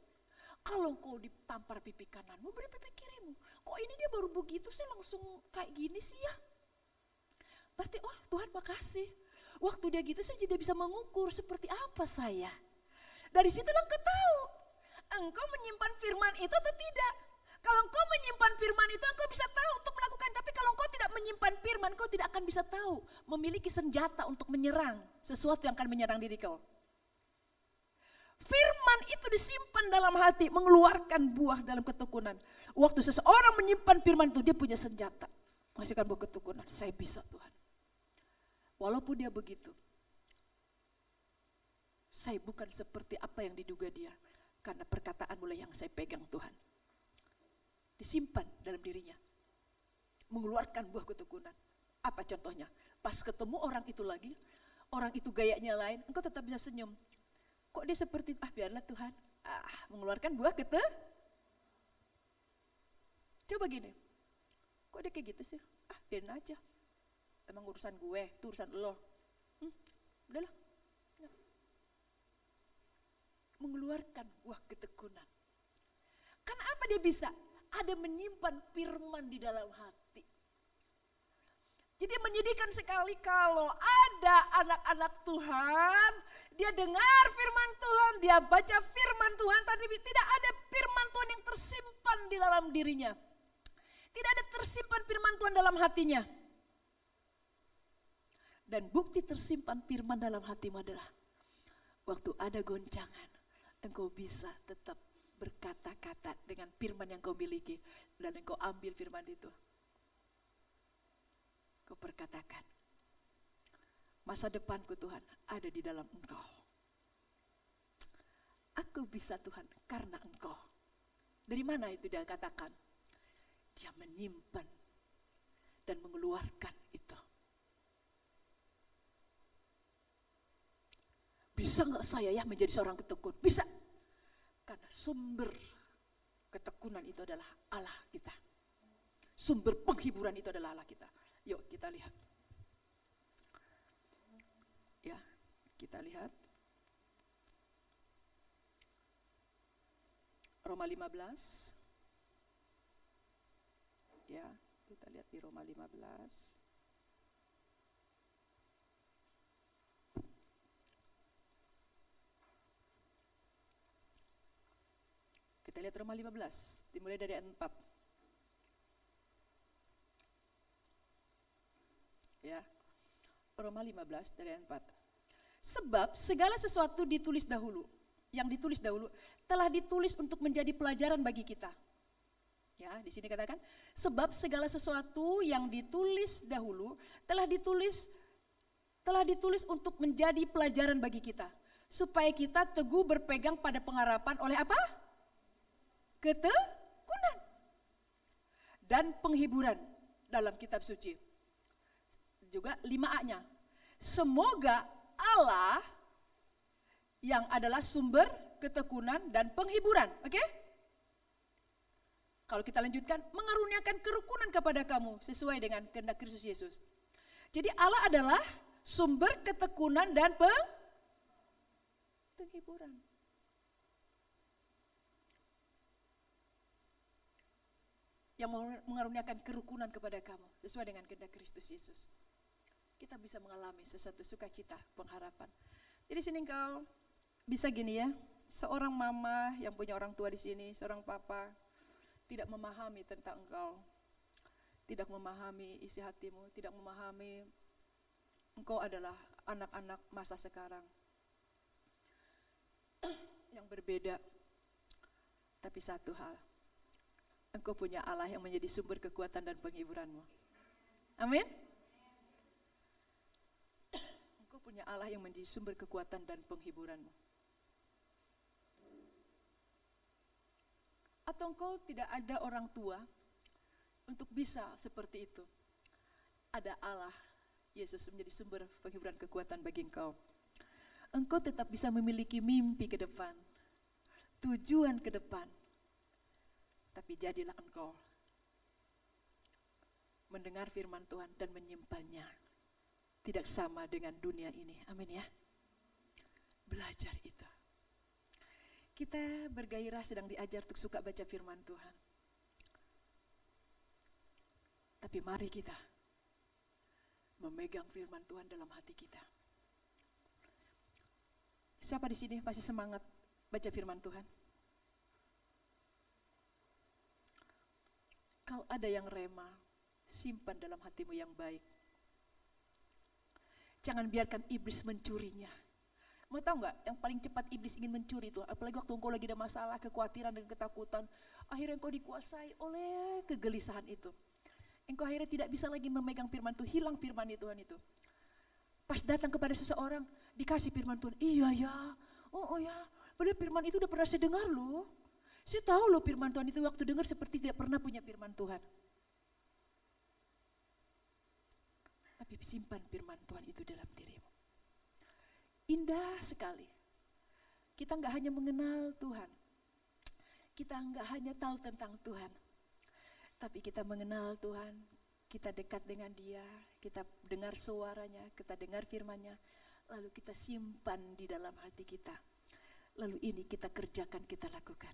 kalau kau ditampar pipi kananmu, beri pipi kirimu. Kok ini dia baru begitu sih langsung kayak gini sih ya? Berarti oh Tuhan makasih. Waktu dia gitu saya tidak bisa mengukur seperti apa saya. Dari situlah engkau tahu, engkau menyimpan firman itu atau tidak. Kalau engkau menyimpan firman itu engkau bisa tahu untuk melakukan. Tapi kalau engkau tidak menyimpan firman, engkau tidak akan bisa tahu. Memiliki senjata untuk menyerang sesuatu yang akan menyerang diri kau. Firman itu disimpan dalam hati, mengeluarkan buah dalam ketekunan. Waktu seseorang menyimpan firman itu, dia punya senjata. Menghasilkan buah ketekunan, saya bisa Tuhan. Walaupun dia begitu, saya bukan seperti apa yang diduga dia. Karena perkataan mulai yang saya pegang Tuhan. Disimpan dalam dirinya. Mengeluarkan buah ketekunan. Apa contohnya? Pas ketemu orang itu lagi, orang itu gayanya lain, engkau tetap bisa senyum. Kok dia seperti itu? Biarlah Tuhan. Mengeluarkan buah ketekunan. Coba gini. Kok dia kayak gitu sih? Biarin aja. Emang urusan gue, itu urusan lo. Udahlah. Mengeluarkan buah ketekunan. Karena apa dia bisa? Ada menyimpan firman di dalam hati. Jadi menyedihkan sekali kalau ada anak-anak Tuhan, dia dengar firman Tuhan, dia baca firman Tuhan, tapi tidak ada firman Tuhan yang tersimpan di dalam dirinya. Tidak ada tersimpan firman Tuhan dalam hatinya. Dan bukti tersimpan firman dalam hatimu adalah waktu ada goncangan, engkau bisa tetap berkata-kata dengan firman yang kau miliki. Dan engkau ambil firman itu. Kau perkatakan, masa depanku Tuhan ada di dalam engkau. Aku bisa Tuhan karena engkau. Dari mana itu dia katakan? Dia menyimpan dan mengeluarkan itu. Bisa gak saya ya menjadi seorang ketekun? Bisa. Karena sumber ketekunan itu adalah Allah kita. Sumber penghiburan itu adalah Allah kita. Yuk kita lihat. Ya, kita lihat. Roma 15. Ya, kita lihat di Roma 15. Kita lihat Roma 15, dimulai dari ayat 4. Ya, Roma 15 dari ayat 4. Sebab segala sesuatu ditulis dahulu, yang ditulis dahulu telah ditulis untuk menjadi pelajaran bagi kita. Ya, di sini katakan, sebab segala sesuatu yang ditulis dahulu telah ditulis untuk menjadi pelajaran bagi kita, supaya kita teguh berpegang pada pengharapan oleh apa? Ketekunan dan penghiburan dalam kitab suci. Juga 5A-nya. Semoga Allah yang adalah sumber ketekunan dan penghiburan, oke? Kalau kita lanjutkan, mengaruniakan kerukunan kepada kamu sesuai dengan kehendak Kristus Yesus. Jadi Allah adalah sumber ketekunan dan penghiburan. Yang mengaruniakan kerukunan kepada kamu sesuai dengan kehendak Kristus Yesus. Kita bisa mengalami sesuatu sukacita, pengharapan. Jadi sini engkau bisa gini ya, seorang mama yang punya orang tua di sini, seorang papa tidak memahami tentang engkau, tidak memahami isi hatimu, tidak memahami engkau adalah anak-anak masa sekarang yang berbeda. Tapi satu hal, engkau punya Allah yang menjadi sumber kekuatan dan penghiburanmu. Amin. Engkau punya Allah yang menjadi sumber kekuatan dan penghiburanmu. Atau engkau tidak ada orang tua untuk bisa seperti itu. Ada Allah, Yesus menjadi sumber penghiburan kekuatan bagi engkau. Engkau tetap bisa memiliki mimpi ke depan, tujuan ke depan. Tapi jadilah engkau mendengar firman Tuhan dan menyimpannya. Tidak sama dengan dunia ini. Amin ya. Belajar itu. Kita bergairah sedang diajar untuk suka baca firman Tuhan. Tapi mari kita memegang firman Tuhan dalam hati kita. Siapa di sini masih semangat baca firman Tuhan? Kalau ada yang rema, simpan dalam hatimu yang baik. Jangan biarkan iblis mencurinya. Mau tahu nggak, yang paling cepat iblis ingin mencuri itu, apalagi waktu engkau lagi ada masalah, kekhawatiran dan ketakutan, akhirnya engkau dikuasai oleh kegelisahan itu. Engkau akhirnya tidak bisa lagi memegang firman Tuhan, hilang firman Tuhan itu. Pas datang kepada seseorang, dikasih firman Tuhan, iya ya, oh ya, padahal firman itu udah pernah saya dengar loh. Saya tahu loh firman Tuhan itu waktu dengar seperti tidak pernah punya firman Tuhan. Tapi simpan firman Tuhan itu dalam dirimu. Indah sekali. Kita enggak hanya mengenal Tuhan. Kita enggak hanya tahu tentang Tuhan. Tapi kita mengenal Tuhan, kita dekat dengan Dia, kita dengar suaranya, kita dengar firman-Nya, lalu kita simpan di dalam hati kita. Lalu ini kita kerjakan, kita lakukan.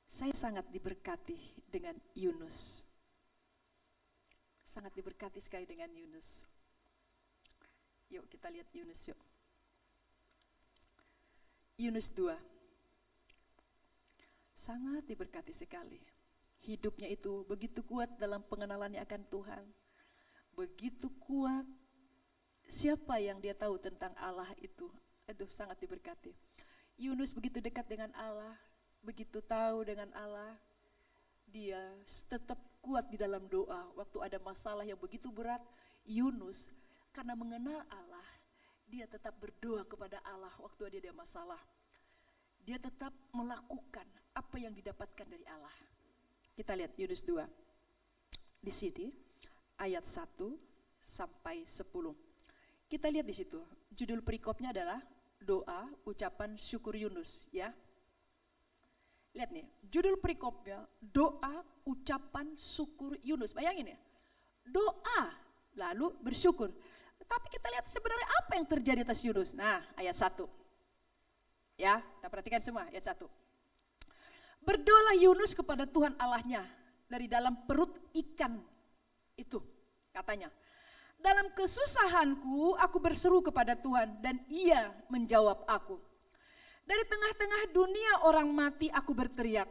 Saya sangat diberkati dengan Yunus. Sangat diberkati sekali dengan Yunus. Yuk kita lihat Yunus yuk. Yunus 2. Sangat diberkati sekali. Hidupnya itu begitu kuat dalam pengenalannya akan Tuhan. Begitu kuat. Siapa yang dia tahu tentang Allah itu? Aduh, sangat diberkati. Yunus begitu dekat dengan Allah, begitu tahu dengan Allah. Dia tetap kuat di dalam doa. Waktu ada masalah yang begitu berat, Yunus karena mengenal Allah, dia tetap berdoa kepada Allah waktu dia ada masalah. Dia tetap melakukan apa yang didapatkan dari Allah. Kita lihat Yunus 2. Di sini ayat 1 sampai 10. Kita lihat di situ. Judul perikopnya adalah doa ucapan syukur Yunus, ya. Lihat nih, judul perikopnya doa ucapan syukur Yunus. Bayangin ya. Doa lalu bersyukur. Tapi kita lihat sebenarnya apa yang terjadi atas Yunus. Nah, ayat 1. Ya, kita perhatikan semua ayat 1. Berdoalah Yunus kepada Tuhan Allahnya dari dalam perut ikan itu, katanya. Dalam kesusahanku aku berseru kepada Tuhan dan Ia menjawab aku. Dari tengah-tengah dunia orang mati aku berteriak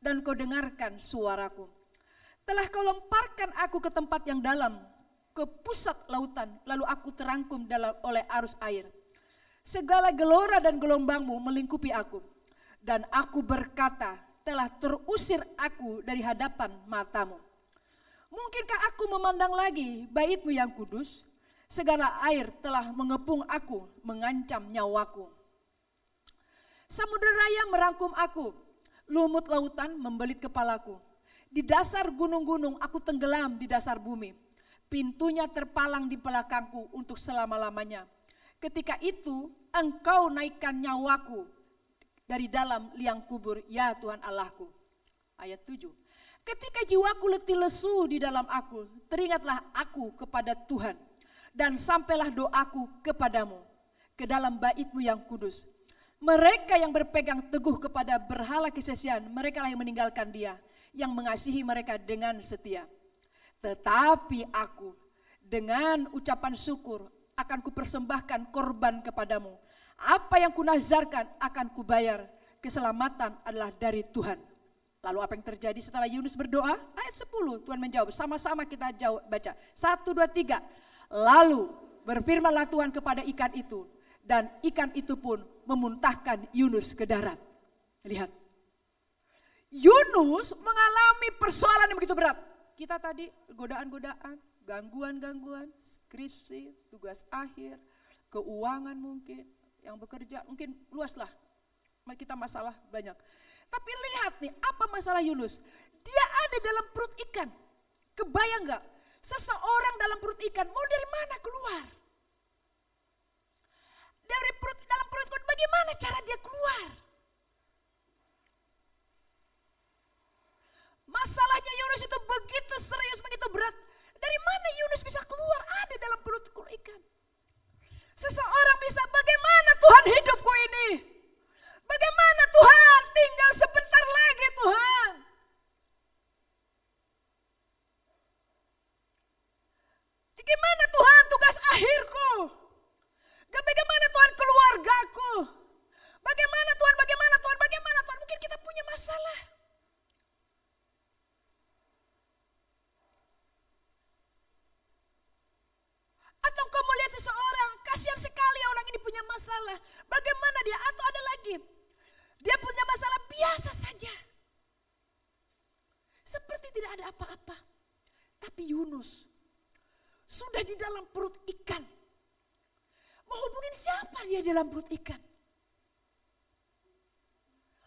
dan kau dengarkan suaraku. Telah kau lemparkan aku ke tempat yang dalam, ke pusat lautan, lalu aku terangkum oleh arus air. Segala gelora dan gelombangmu melingkupi aku. Dan aku berkata, telah terusir aku dari hadapan matamu. Mungkinkah aku memandang lagi baitmu yang kudus? Segala air telah mengepung aku, mengancam nyawaku. Samudera raya merangkum aku, lumut lautan membelit kepalaku. Di dasar gunung-gunung aku tenggelam di dasar bumi. Pintunya terpalang di belakangku untuk selama-lamanya. Ketika itu engkau naikkan nyawaku dari dalam liang kubur, ya Tuhan Allahku. Ayat 7. Ketika jiwaku letih lesu di dalam aku, teringatlah aku kepada Tuhan dan sampailah doaku kepadamu. ke dalam bait-Mu yang kudus. Mereka yang berpegang teguh kepada berhala kesia-siaan, mereka lah yang meninggalkan Dia, yang mengasihi mereka dengan setia. Tetapi aku dengan ucapan syukur akan kupersembahkan korban kepadamu. Apa yang kunazarkan akan kubayar. Keselamatan adalah dari Tuhan. Lalu apa yang terjadi setelah Yunus berdoa? Ayat 10 Tuhan menjawab. Sama-sama kita baca. 1, 2, 3. Lalu berfirmanlah Tuhan kepada ikan itu. Dan ikan itu pun memuntahkan Yunus ke darat. Lihat. Yunus mengalami persoalan yang begitu berat. Kita tadi godaan-godaan, gangguan-gangguan, skripsi, tugas akhir, keuangan mungkin, yang bekerja mungkin luas lah. Kita masalah banyak. Tapi lihat nih, apa masalah Yunus? Dia ada dalam perut ikan. Kebayang gak? Seseorang dalam perut ikan, mau dari mana keluar? Dalam perut ikan, bagaimana cara dia keluar? Masalahnya Yunus itu begitu serius, begitu berat. Dari mana Yunus bisa keluar? Ada dalam perut ikan. Seseorang bisa, bagaimana Tuhan hidupku ini? Bagaimana Tuhan, tinggal sebentar lagi Tuhan. Bagaimana Tuhan tugas akhirku? Bagaimana Tuhan keluargaku? Bagaimana Tuhan, bagaimana Tuhan, bagaimana Tuhan? Mungkin kita punya masalah. Atau kau melihat seseorang, kasihan sekali orang ini punya masalah. Bagaimana dia? Atau ada lagi, dia punya masalah biasa saja. Seperti tidak ada apa-apa. Tapi Yunus sudah di dalam perut ikan. Mau hubungin siapa dia di dalam perut ikan?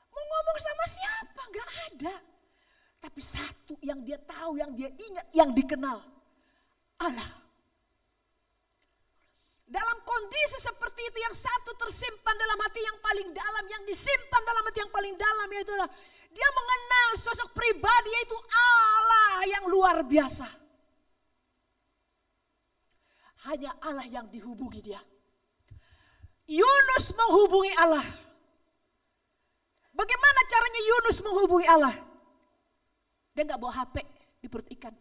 Mau ngomong sama siapa? Gak ada. Tapi satu yang dia tahu, yang dia ingat, yang dikenal. Allah. Dalam kondisi seperti itu, yang satu tersimpan dalam hati yang paling dalam, yang disimpan dalam hati yang paling dalam, yaitu dia mengenal sosok pribadi, yaitu Allah yang luar biasa. Hanya Allah yang dihubungi dia. Yunus menghubungi Allah. Bagaimana caranya Yunus menghubungi Allah? Dia gak bawa HP di perut ikan.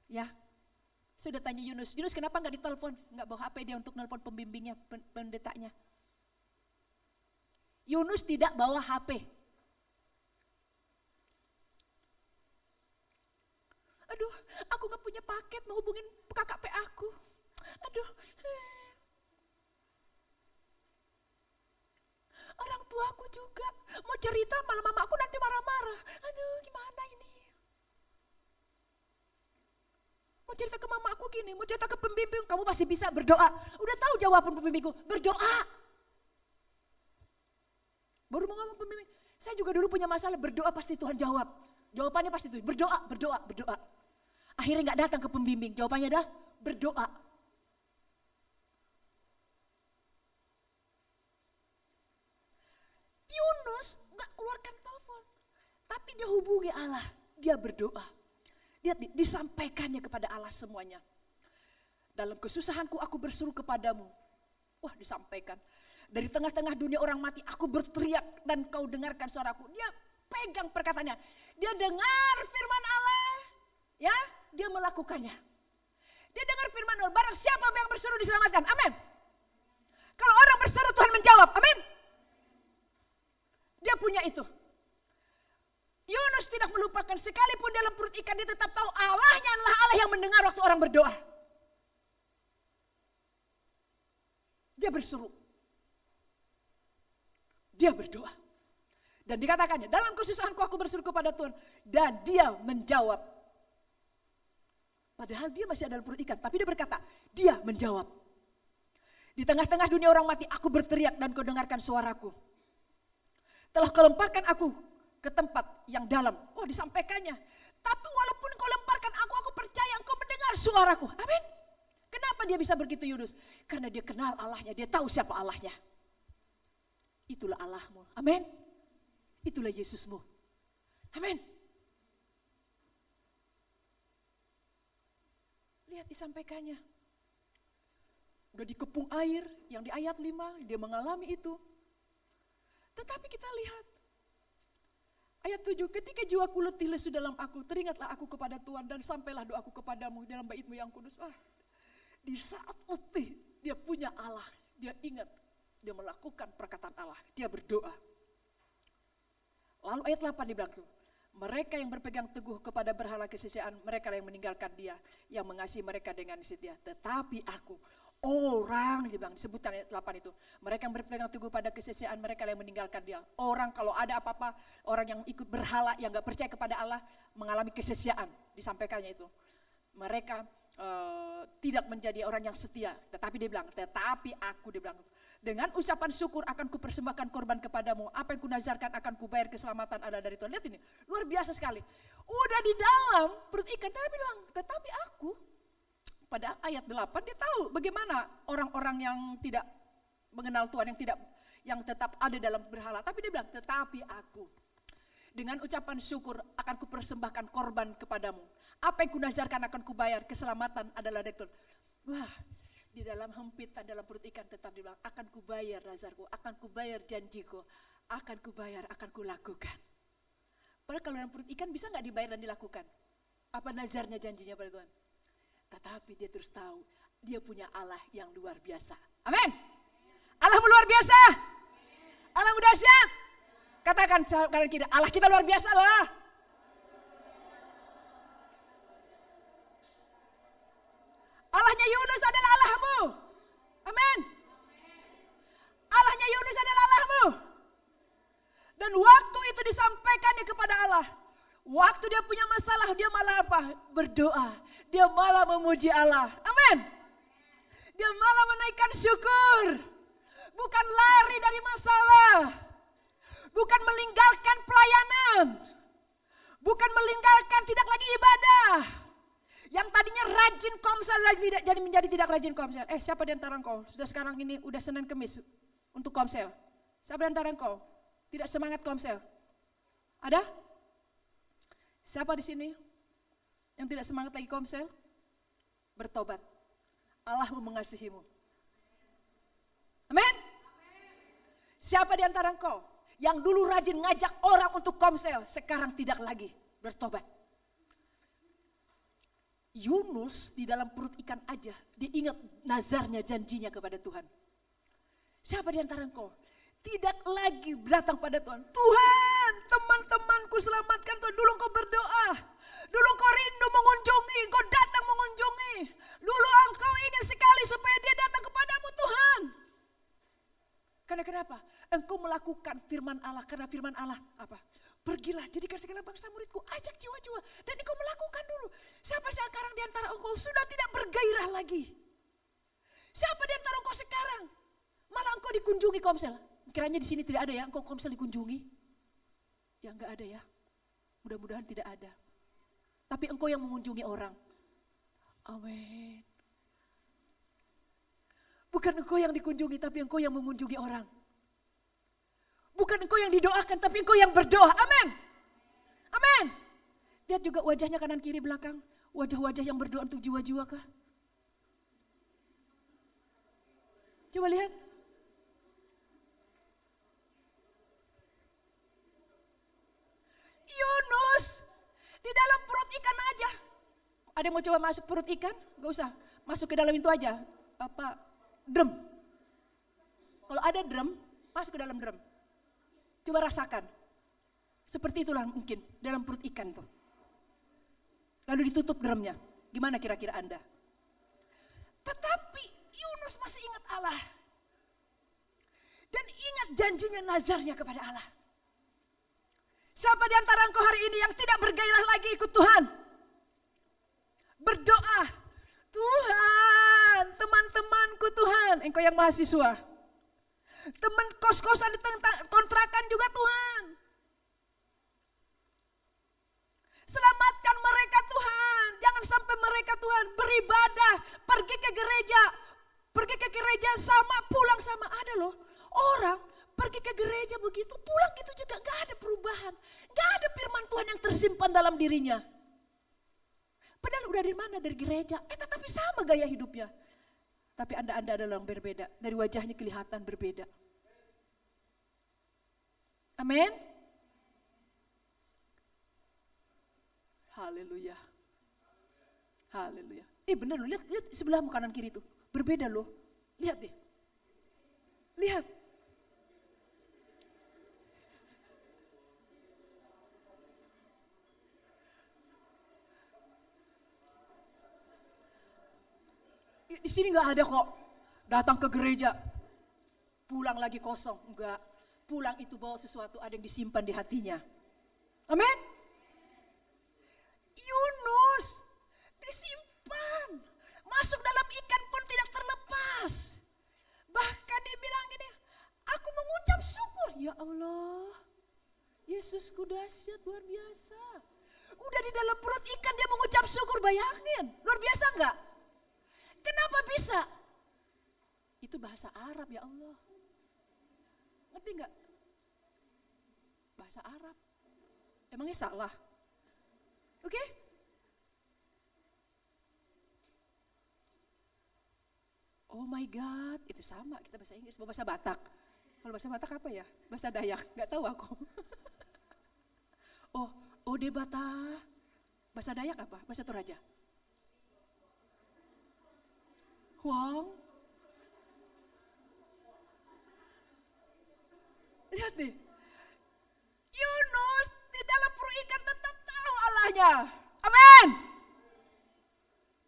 Ya. Sudah tanya Yunus kenapa gak ditelepon? Gak bawa HP dia untuk nelpon pembimbingnya, pendetanya. Yunus tidak bawa HP. Aduh, aku gak punya paket mau hubungin KKP aku. Aduh. Orang tuaku juga mau cerita, malah mama aku nanti marah-marah. Aduh, gimana ini? Mau cerita ke mama aku gini, mau cerita ke pembimbing, kamu pasti bisa berdoa. Udah tahu jawaban pembimbingku, berdoa. Baru mau ngomong pembimbing, saya juga dulu punya masalah, berdoa pasti Tuhan jawab. Jawabannya pasti Tuhan, berdoa, berdoa, berdoa. Akhirnya gak datang ke pembimbing, jawabannya adalah berdoa. Yunus gak keluarkan telepon, tapi dia hubungi Allah, dia berdoa. Lihat nih, disampaikannya kepada Allah semuanya. Dalam kesusahanku aku berseru kepadamu. Wah, disampaikan. Dari tengah-tengah dunia orang mati aku berteriak dan kau dengarkan suaraku. Dia pegang perkataannya. Dia dengar firman Allah. Ya, dia melakukannya. Dia dengar firman Allah. Barang siapa yang berseru diselamatkan. Amin. Kalau orang berseru Tuhan menjawab. Amin. Dia punya itu. Yunus tidak melupakan, sekalipun dalam perut ikan dia tetap tahu Allahnya adalah Allah yang mendengar waktu orang berdoa. Dia berseru. Dia berdoa. Dan dikatakannya, dalam kesusahanku aku berseru kepada Tuhan. Dan dia menjawab. Padahal dia masih ada dalam perut ikan, tapi dia berkata, dia menjawab. Di tengah-tengah dunia orang mati aku berteriak dan kau dengarkan suaraku. Telah kau lemparkan aku ke tempat yang dalam. Oh, disampaikannya. Tapi walaupun kau lemparkan aku percaya engkau mendengar suaraku. Amin. Kenapa dia bisa begitu Yunus? Karena dia kenal Allahnya, dia tahu siapa Allahnya. Itulah Allahmu. Amin. Itulah Yesusmu. Amin. Lihat disampaikannya. udah dikepung air, yang di ayat 5 dia mengalami itu. Tetapi kita lihat ayat 7, ketika jiwaku letih lesu dalam aku, teringatlah aku kepada Tuhan dan sampailah doaku kepadamu dalam bait-Mu yang kudus. Di saat letih dia punya Allah, dia ingat, dia melakukan perkataan Allah, dia berdoa. Lalu ayat 8 dibilang, mereka yang berpegang teguh kepada berhala kesia-siaan, mereka yang meninggalkan dia, yang mengasihi mereka dengan setia. Tetapi aku, orang dibilang, disebutkan ayat 8 itu, mereka yang berpegang teguh pada kesia-siaan, mereka yang meninggalkan dia. Orang kalau ada apa-apa, orang yang ikut berhala, yang gak percaya kepada Allah, mengalami kesia-siaan, disampaikannya itu. Mereka tidak menjadi orang yang setia, tetapi dia bilang, tetapi aku, dia bilang, dengan ucapan syukur akan kupersembahkan korban kepadamu, apa yang kunazarkan akan kubayar, keselamatan adalah dari Tuhan. Lihat ini, luar biasa sekali. Udah di dalam perut ikan, tapi bilang, tetapi aku, pada ayat 8 dia tahu bagaimana orang-orang yang tidak mengenal Tuhan, yang tetap ada dalam berhala. Tapi dia bilang, tetapi aku, dengan ucapan syukur akan kupersembahkan korban kepadamu. Apa yang kunazarkan akan kubayar, keselamatan adalah dari Tuhan. Wah, di dalam hempitan, dalam perut ikan tetap dibilang, akan kubayar nazarku, akan kubayar janjiku, akan kubayar, akan kulakukan. Padahal kalau dalam perut ikan bisa gak dibayar dan dilakukan? Apa nazarnya, janjinya pada Tuhan? Tetapi dia terus tahu, dia punya Allah yang luar biasa. Amin. Allahmu luar biasa. Allahmu dahsyat. Katakan kanan kiri, Allah kita luar biasa lah. Allahnya Yunus adalah Allahmu. Amin. Allahnya Yunus adalah Allahmu. Dan waktu itu disampaikannya kepada Allah. Waktu dia punya masalah, dia malah apa? Berdoa. Dia malah memuji Allah. Amin. Dia malah menaikkan syukur. Bukan lari dari masalah. Bukan meninggalkan pelayanan. Bukan meninggalkan tidak lagi ibadah. Yang tadinya rajin komsel lagi jadi menjadi tidak rajin komsel. Siapa di antara engkau? Sudah sekarang ini udah Senin Kemis untuk komsel. Siapa di antara engkau tidak semangat komsel? Ada? Siapa di sini yang tidak semangat lagi komsel? Bertobat. Allahmu mengasihimu. Amin. Siapa di antara engkau yang dulu rajin ngajak orang untuk komsel, sekarang tidak lagi? Bertobat. Yunus di dalam perut ikan aja, dia ingat nazarnya, janjinya kepada Tuhan. Siapa di antara engkau tidak lagi datang pada Tuhan? Tuhan, teman-temanku selamatkan Tuhan. Dulu engkau berdoa, dulu engkau rindu mengunjungi, engkau datang mengunjungi. Dulu engkau ingin sekali supaya dia datang kepadamu Tuhan. Karena kenapa? Engkau melakukan firman Allah, karena firman Allah apa? Pergilah, jadikan segala bangsa muridku, ajak jiwa-jiwa. Dan engkau melakukan dulu. Siapa sekarang di antara engkau sudah tidak bergairah lagi? Siapa di antara engkau sekarang malah engkau dikunjungi komsel? Kiranya di sini tidak ada ya, engkau komsel dikunjungi? Ya enggak ada ya, mudah-mudahan tidak ada. Tapi engkau yang mengunjungi orang. Amin. Bukan engkau yang dikunjungi, tapi engkau yang mengunjungi orang. Bukan engkau yang didoakan, tapi engkau yang berdoa. Amin. Amin. Lihat juga wajahnya kanan kiri belakang. Wajah-wajah yang berdoa untuk jiwa-jiwa kah? Coba lihat. Yunus di dalam perut ikan aja. Ada yang mau coba masuk perut ikan? Gak usah. Masuk ke dalam itu aja. Drum. Kalau ada drum, masuk ke dalam drum. Coba rasakan. Seperti itulah mungkin dalam perut ikan tuh. Lalu ditutup drumnya. Gimana kira-kira Anda? Tetapi Yunus masih ingat Allah. Dan ingat janjinya, nazarnya kepada Allah. Siapa di antara engkau hari ini yang tidak bergairah lagi ikut Tuhan? Berdoa. Tuhan, teman-temanku Tuhan. Engkau yang mahasiswa. Teman kos-kosan di kontrakan juga Tuhan. Selamatkan mereka Tuhan. Jangan sampai mereka Tuhan beribadah. Pergi ke gereja sama, pulang sama. Ada loh orang pergi ke gereja begitu, pulang gitu juga gak ada perubahan. Gak ada firman Tuhan yang tersimpan dalam dirinya. Padahal udah dari mana? Dari gereja. Tetapi sama gaya hidupnya. Tapi Anda adalah yang berbeda. Dari wajahnya kelihatan berbeda. Amin. Haleluya. Haleluya. Bener loh, lihat sebelahmu kanan kiri itu. Berbeda loh. Lihat deh. Lihat. Di sini nggak ada kok. Datang ke gereja, pulang lagi kosong. Enggak. Pulang itu bawa sesuatu, ada yang disimpan di hatinya. Amin. Yunus disimpan. Masuk dalam ikan pun tidak terlepas. Bahkan dia bilang gini, aku mengucap syukur. Ya Allah, Yesusku dahsyat, luar biasa. Udah di dalam perut ikan dia mengucap syukur, bayangin. Luar biasa enggak? Kenapa bisa? Itu bahasa Arab, ya Allah. Ngerti enggak? Bahasa Arab. Emangnya salah? Oke? Oh my God, itu sama, kita bahasa Inggris, bahasa Batak. Kalau bahasa Batak apa ya? Bahasa Dayak, nggak tahu aku. Oh de Batak. Bahasa Dayak apa? Bahasa Toraja. Wow. Lihat nih. Yunus di dalam perut ikan tetap tahu Allahnya. Amin.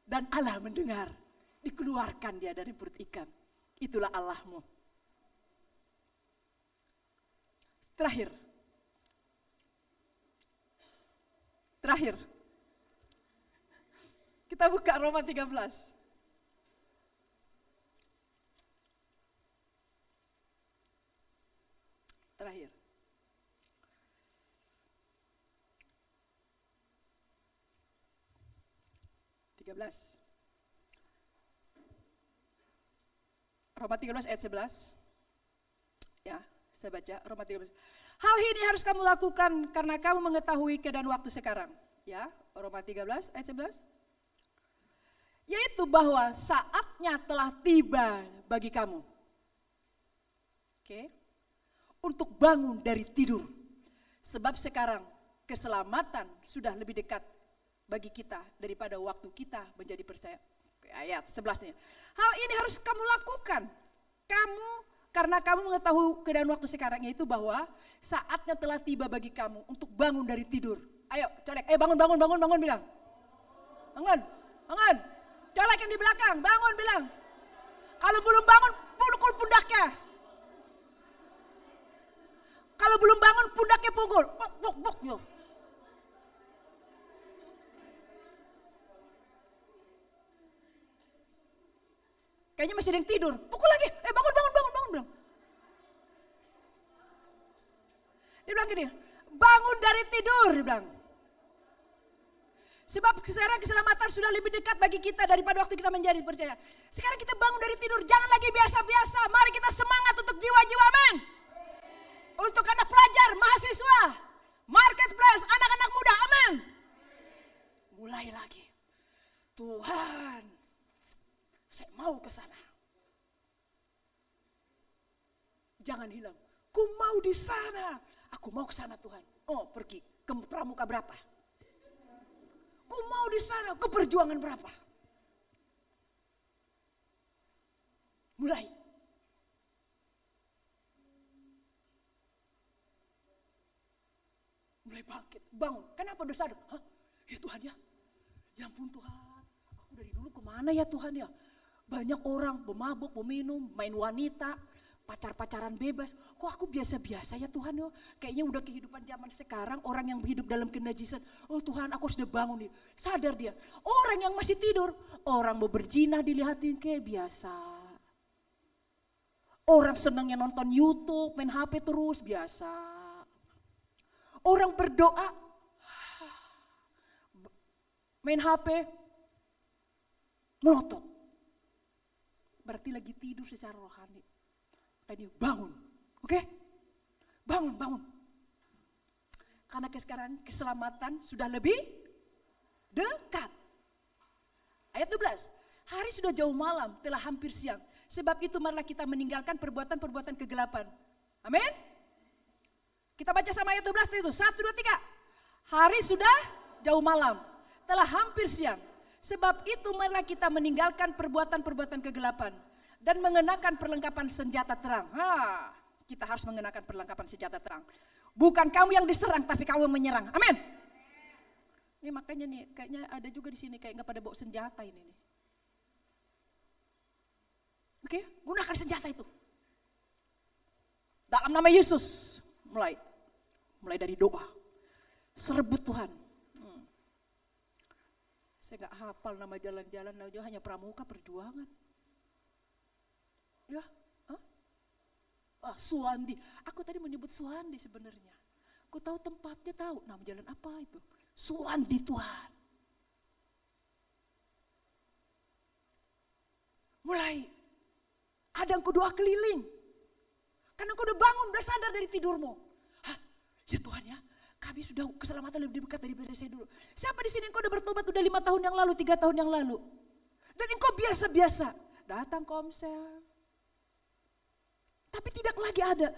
Dan Allah mendengar. Dikeluarkan dia dari perut ikan. Itulah Allahmu. Terakhir. Kita buka Roma 13. Terakhir. Roma 13 ayat 11. Ya, saya baca Roma 13. Hal ini harus kamu lakukan karena kamu mengetahui keadaan waktu sekarang. Ya, Roma 13 ayat 11. Yaitu bahwa saatnya telah tiba bagi kamu. Oke. Untuk bangun dari tidur. Sebab sekarang keselamatan sudah lebih dekat bagi kita daripada waktu kita menjadi percaya. Ayat 11-nya. Hal ini harus kamu lakukan. Karena kamu mengetahui keadaan waktu sekarang, yaitu bahwa saatnya telah tiba bagi kamu untuk bangun dari tidur. Ayo colek, bangun bilang. Bangun. Colek yang di belakang, bangun bilang. Kalau belum bangun, pukul pundaknya. Kalau belum bangun, pundaknya pukul. Buk. Kayaknya masih ada yang tidur. Pukul lagi. Bangun bilang. Dia bilang gini, bangun dari tidur, dia bilang. Sebab sekarang keselamatan sudah lebih dekat bagi kita daripada waktu kita menjadi percaya. Sekarang kita bangun dari tidur, jangan lagi biasa-biasa. Mari kita semangat untuk jiwa-jiwa, amin. Untuk anak pelajar, mahasiswa, marketplace, anak-anak muda, amin. Mulai lagi. Tuhan, saya mau ke sana. Jangan hilang. Ku mau di sana. Aku mau ke sana Tuhan. Oh, pergi ke pramuka berapa? Ku mau di sana. Ke perjuangan berapa? Mulai. Mulai bangkit, bangun. Kenapa dosa? Hah? Ya Tuhan ya. Ya ampun Tuhan. Aku dari dulu kemana ya Tuhan ya? Banyak orang pemabuk, peminum, main wanita, pacar-pacaran bebas. Kok aku biasa-biasa ya Tuhan ya? Kayaknya udah kehidupan zaman sekarang, orang yang hidup dalam kenajisan. Oh Tuhan, aku sudah bangun nih. Sadar dia. Orang yang masih tidur, orang mau berzina dilihatin kayak biasa. Orang senangnya nonton YouTube, main HP terus, biasa. Orang berdoa, main HP, melotot. Berarti lagi tidur secara rohani. Tadi bangun, oke? Bangun. Karena sekarang keselamatan sudah lebih dekat. Ayat 12. Hari sudah jauh malam, telah hampir siang. Sebab itu marilah kita meninggalkan perbuatan-perbuatan kegelapan. Amin. Kita baca sama ayat 12 itu. 1, 2, 3. Hari sudah jauh malam, telah hampir siang. Sebab itu marilah kita meninggalkan perbuatan-perbuatan kegelapan dan mengenakan perlengkapan senjata terang. Kita harus mengenakan perlengkapan senjata terang. Bukan kamu yang diserang, tapi kamu yang menyerang. Amin. Ini makanya nih, kayaknya ada juga di sini kayak nggak pada bawa senjata ini nih. Oke, gunakan senjata itu. Dalam nama Yesus, mulai dari doa. Serebut Tuhan. Saya nggak hafal nama jalan-jalan, hanya Pramuka Perjuangan. Ya, Suwandi. Aku tadi menyebut Suwandi sebenarnya. Aku tahu tempatnya, tahu nama jalan apa itu. Suwandi Tuhan. Mulai. Ada engkau doa keliling. Karena engkau udah bangun, udah sadar dari tidurmu. Ya Tuhan ya, kami sudah keselamatan lebih dekat daripada saya dulu. Siapa di sini engkau udah bertobat udah 5 tahun yang lalu, 3 tahun yang lalu. Dan engkau biasa-biasa. Datang komsel. Tapi tidak lagi ada.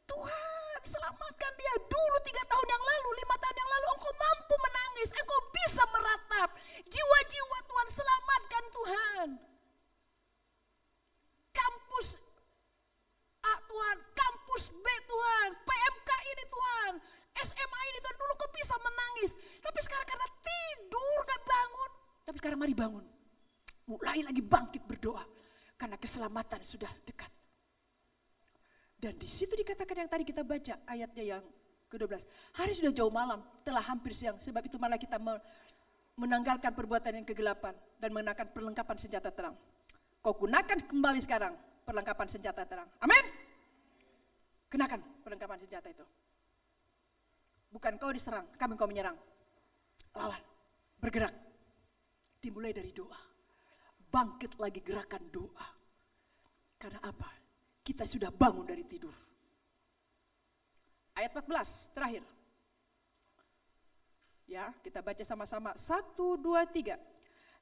Tuhan selamatkan dia dulu 3 tahun yang lalu, 5 tahun yang lalu. Engkau mampu menangis, engkau bisa meratap. Jiwa-jiwa Tuhan, selamatkan Tuhan. Kampus A Tuhan, kampus B Tuhan, PMK ini Tuhan, SMA ini Tuhan, dulu kau bisa menangis. Tapi sekarang karena tidur gak bangun. Tapi sekarang mari bangun. Mulai lagi bangkit berdoa. Karena keselamatan sudah dekat. Dan di situ dikatakan yang tadi kita baca ayatnya yang ke-12. Hari sudah jauh malam, telah hampir siang. Sebab itu malah kita menanggalkan perbuatan yang kegelapan dan mengenakan perlengkapan senjata terang. Kau gunakan kembali sekarang perlengkapan senjata terang. Amin. Kenakan perlengkapan senjata itu. Bukan kau diserang, kami kau menyerang. Lawan, bergerak. Dimulai dari doa. Bangkit lagi gerakan doa. Karena apa? Kita sudah bangun dari tidur. Ayat 14, terakhir. Ya, kita baca sama-sama. 1, 2, 3.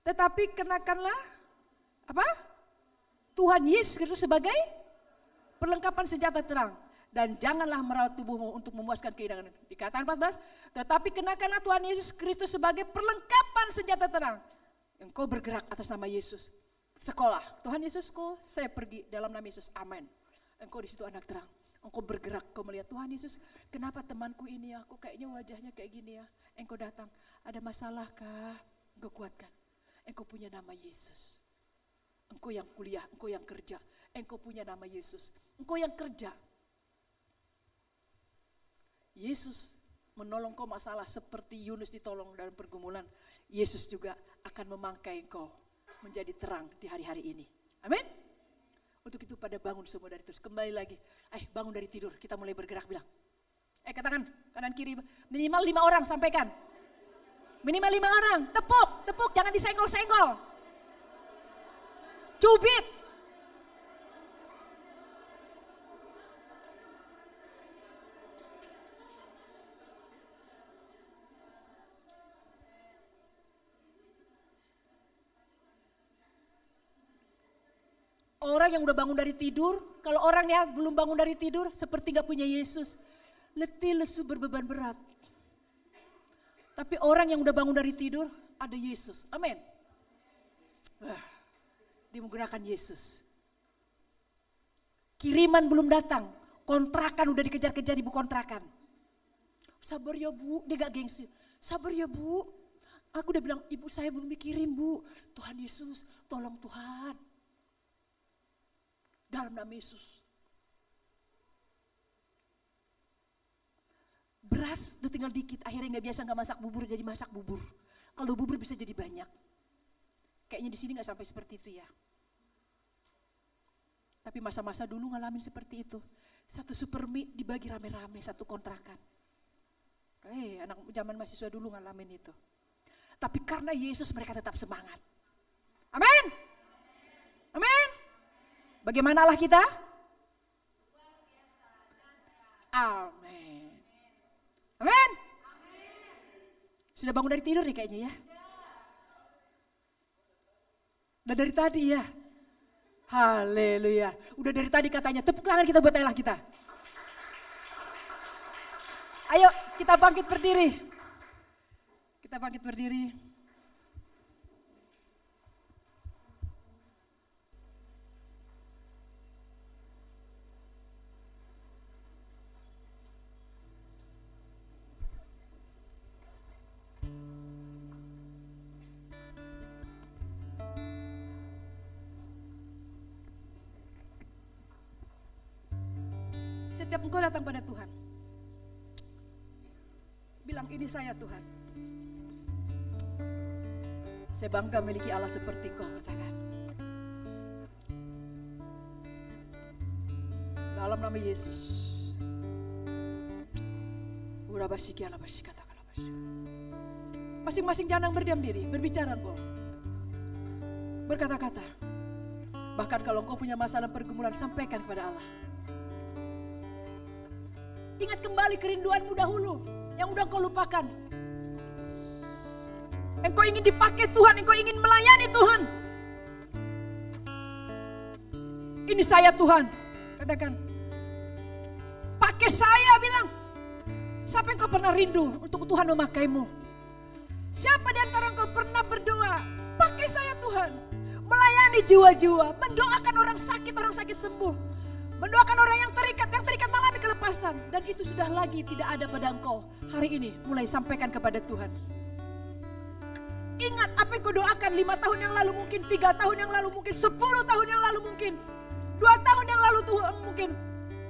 Tetapi kenakanlah, apa? Tuhan Yesus Kristus sebagai perlengkapan senjata terang. Dan janganlah merawat tubuhmu untuk memuaskan keindahan. Dikatakan 14, tetapi kenakanlah Tuhan Yesus Kristus sebagai perlengkapan senjata terang. Engkau bergerak atas nama Yesus. Sekolah, Tuhan Yesusku, saya pergi dalam nama Yesus, amin. Engkau di situ anak terang. Engkau bergerak, kau melihat Tuhan Yesus, kenapa temanku ini ya, kok kayaknya wajahnya kayak gini ya. Engkau datang, ada masalah kah? Engkau kuatkan. Engkau punya nama Yesus. Engkau yang kuliah, engkau yang kerja. Engkau punya nama Yesus. Engkau yang kerja. Yesus menolong kau masalah seperti Yunus ditolong dalam pergumulan. Yesus juga akan memangkai kau menjadi terang di hari-hari ini. Amin. Untuk itu pada bangun semua dari tidur. Kembali lagi. Bangun dari tidur. Kita mulai bergerak bilang. Katakan kanan kiri. Minimal 5 orang sampaikan. Minimal 5 orang. Tepuk. Jangan disenggol-senggol. Cubit. Orang yang udah bangun dari tidur, kalau orang yang belum bangun dari tidur seperti gak punya Yesus. Letih, lesu, berbeban berat. Tapi orang yang udah bangun dari tidur, ada Yesus. Amin. Dia menggunakan Yesus. Kiriman belum datang, kontrakan udah dikejar-kejar ibu kontrakan. Sabar ya bu, dia gak gengsi. Sabar ya bu, aku udah bilang ibu saya belum dikirim bu. Tuhan Yesus, tolong Tuhan. Dalam nama Yesus. Beras udah tinggal dikit, akhirnya gak masak bubur jadi masak bubur. Kalau bubur bisa jadi banyak. Kayaknya di sini gak sampai seperti itu ya. Tapi masa-masa dulu ngalamin seperti itu. Satu super mie dibagi rame-rame, satu kontrakan. Anak zaman mahasiswa dulu ngalamin itu. Tapi karena Yesus mereka tetap semangat. Amin. Amin. Bagaimana Allah kita? Amin. Amin. Sudah bangun dari tidur nih kayaknya ya. Udah dari tadi ya. Haleluya. Udah dari tadi katanya. Tepuk tangan kita buat Allah kita. Ayo kita bangkit berdiri. Kita bangkit berdiri. Setiap engkau datang pada Tuhan, bilang ini saya Tuhan. Saya bangga memiliki Allah seperti kau, katakan. Dalam nama Yesus. Masing-masing jangan berdiam diri, berbicara engkau. Berkata-kata. Bahkan kalau engkau punya masalah pergumulan, sampaikan kepada Allah. Ingat kembali kerinduanmu dahulu yang udah kau lupakan. Engkau ingin dipakai Tuhan, engkau ingin melayani Tuhan. Ini saya Tuhan, katakan. Pakai saya, bilang. Siapa engkau pernah rindu untuk Tuhan memakaimu? Siapa di antara engkau pernah berdoa, pakai saya Tuhan. Melayani jiwa-jiwa, mendoakan orang sakit sembuh. Mendoakan orang yang terikat mengalami kelepasan. Dan itu sudah lagi tidak ada pada engkau. Hari ini mulai sampaikan kepada Tuhan. Ingat apa yang kau doakan 5 tahun yang lalu mungkin, 3 tahun yang lalu mungkin, 10 tahun yang lalu mungkin, 2 tahun yang lalu Tuhan mungkin.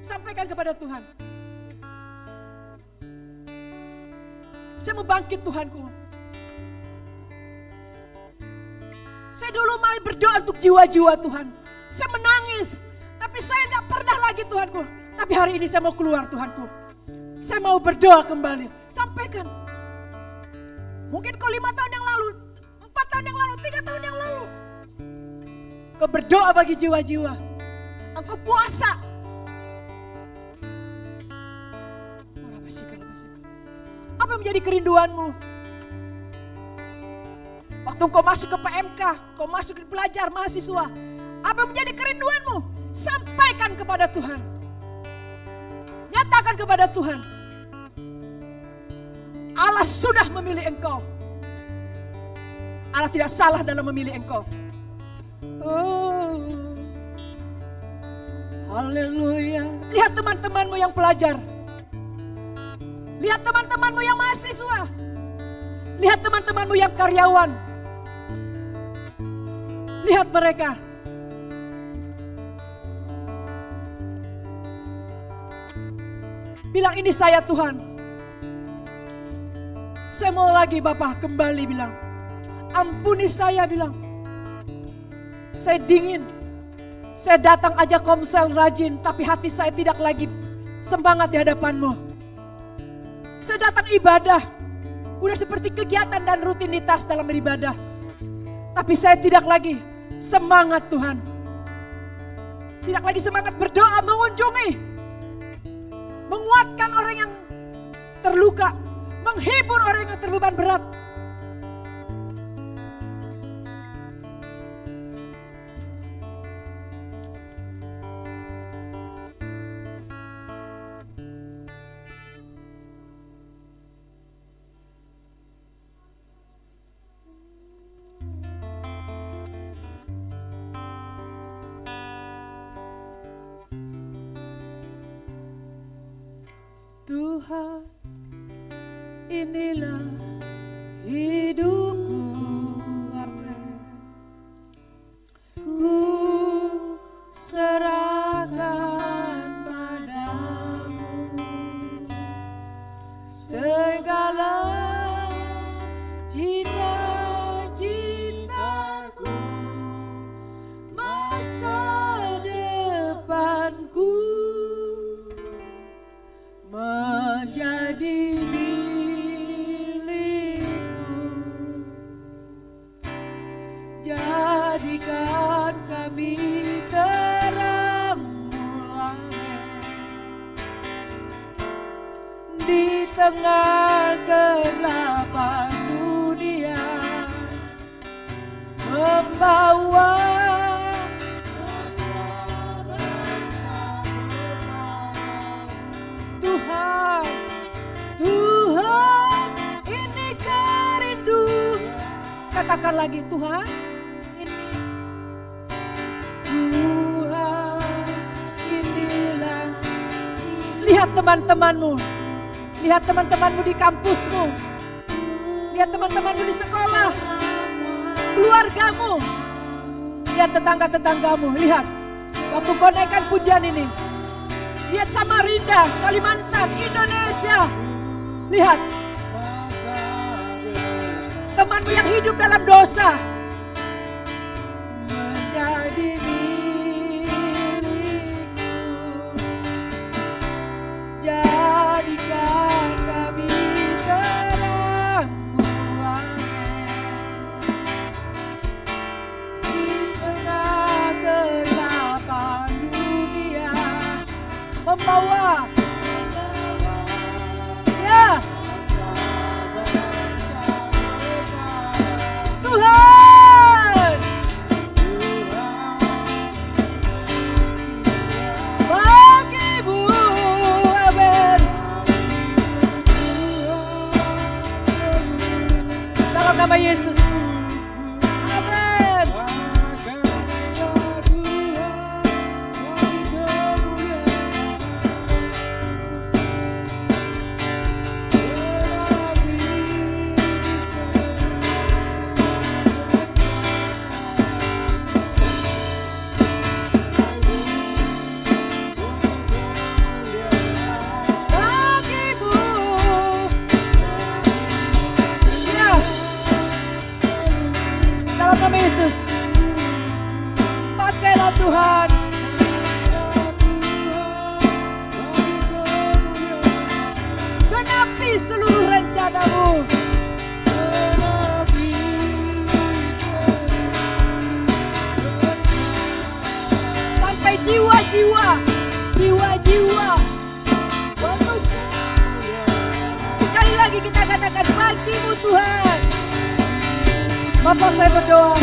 Sampaikan kepada Tuhan. Saya mau bangkit Tuhanku. Saya dulu mau berdoa untuk jiwa-jiwa Tuhan. Saya menangis. Tapi saya gak pernah lagi Tuhanku. Tapi hari ini saya mau keluar Tuhanku. Saya mau berdoa kembali. Sampaikan. Mungkin kau 5 tahun yang lalu, 4 tahun yang lalu, 3 tahun yang lalu. Kau berdoa bagi jiwa-jiwa. Engkau puasa. Apa yang menjadi kerinduanmu? Waktu kau masuk ke PMK, kau masuk ke pelajar, mahasiswa. Apa yang menjadi kerinduanmu? Sampaikan kepada Tuhan. Nyatakan kepada Tuhan. Allah sudah memilih engkau. Allah tidak salah dalam memilih engkau. Oh, haleluya. Lihat teman-temanmu yang pelajar. Lihat teman-temanmu yang mahasiswa. Lihat teman-temanmu yang karyawan. Lihat mereka. Bilang ini saya Tuhan. Saya mau lagi Bapak kembali bilang. Ampuni saya bilang. Saya dingin. Saya datang aja komsel rajin. Tapi hati saya tidak lagi semangat di hadapanmu. Saya datang ibadah. Udah seperti kegiatan dan rutinitas dalam beribadah. Tapi saya tidak lagi semangat Tuhan. Tidak lagi semangat berdoa mengunjungi. Menguatkan orang yang terluka. Menghibur orang yang terbeban berat. Tuhan, inilah hidupku, ku serahkan padamu segala cita-citaku, masa depanku. Menjadi milikmu, jadikan kami terang-Mu di tengah kegelapan dunia, membawa katakan lagi, Tuhan, ini Tuhan, inilah. Lihat teman-temanmu, lihat teman-temanmu di kampusmu, lihat teman-temanmu di sekolah, keluargamu, lihat tetangga-tetanggamu, lihat. Waktu kau naikkan pujian ini, lihat Samarinda, Kalimantan, Indonesia. Lihat temanmu yang hidup dalam dosa menjadi milikku. Jadikan kami terang-Mu, amin. Di tengah kegelapan dunia, membawa ya Tuhan, bagimu, amin. Dalam nama Yesus, amin. Bagimu, ya, dalam nama Yesus, pakailah Tuhan. Genapi seluruh rencana-Mu. Sampai jiwa-jiwa, jiwa-jiwa. Sekali lagi kita katakan, bagimu Tuhan. Bapak, saya berdoa,